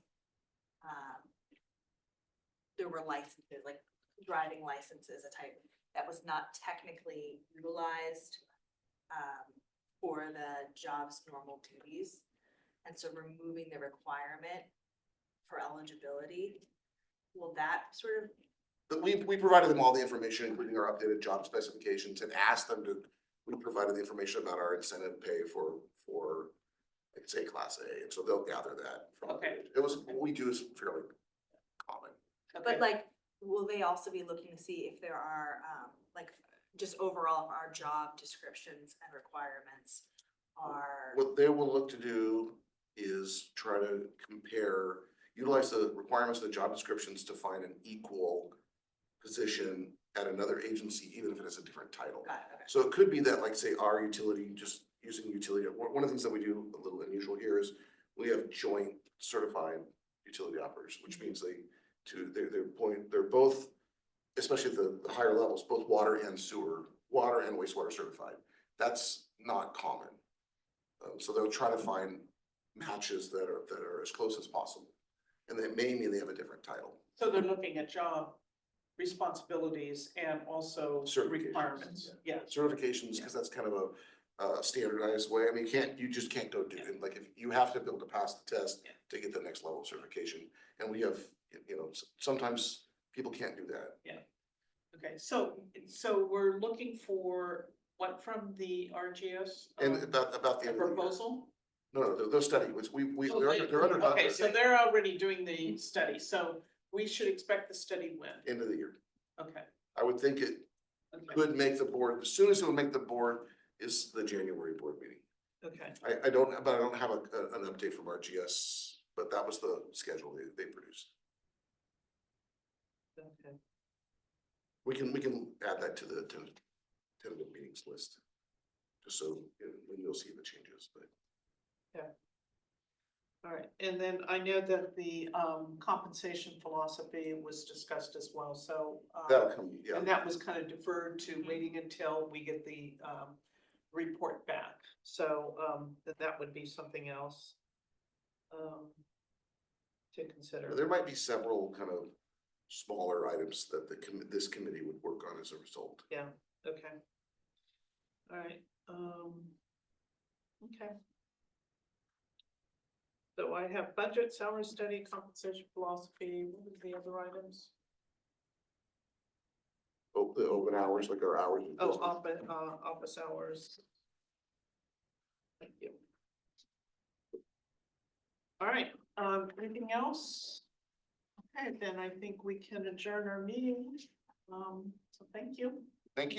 There were licenses, like driving licenses, a type that was not technically utilized for the job's normal duties. And so removing the requirement for eligibility, will that sort of But we provided them all the information, including our updated job specifications and asked them we provided the information about our incentive pay for, like, say, Class A, and so they'll gather that from. Okay. What we do is fairly common. Okay. But like, will they also be looking to see if there are, like, just overall if our job descriptions and requirements are? What they will look to do is try to utilize the requirements of the job descriptions to find an equal position at another agency, even if it has a different title. Got it, okay. So it could be that, like, say, our utility, just using utility, one of the things that we do a little unusual here is we have joint certified utility operators, which means they're both, especially at the higher levels, both water and wastewater certified. That's not common. So they'll try to find matches that are as close as possible. And that may mean they have a different title. So they're looking at job responsibilities and also Certifications, requirements, yeah. Certifications, because that's kind of a standardized way. I mean, you just can't go do it. Like, if you have to be able to pass the test Yeah. to get the next level of certification. And we have, sometimes people can't do that. Okay, so we're looking for what from the RGS? And about the A end of the year. proposal? No, they'll study, which Oh, they're under. Okay, so they're already doing the study, so we should expect the study when? End of the year. Okay, I would think it okay, could make the board, as soon as it would make the board is the January board meeting. okay. I don't have an update from RGS, but that was the schedule they produced. Okay. We can add that to the tentative meetings list. Just so you'll see the changes, but. All right, and then I know that the compensation philosophy was discussed as well, so. That'll come, yeah. And that was kind of deferred to waiting until we get the report back, so that would be something else. To consider. There might be several kind of smaller items that this committee would work on as a result. Yeah, okay. All right, okay. So I have budget, salary study, compensation philosophy, what are the other items? The open hours, like our hours. of Oh, business. office hours. Thank you. All right, anything else? Okay, then I think we can adjourn our meeting. So thank you. Thank you.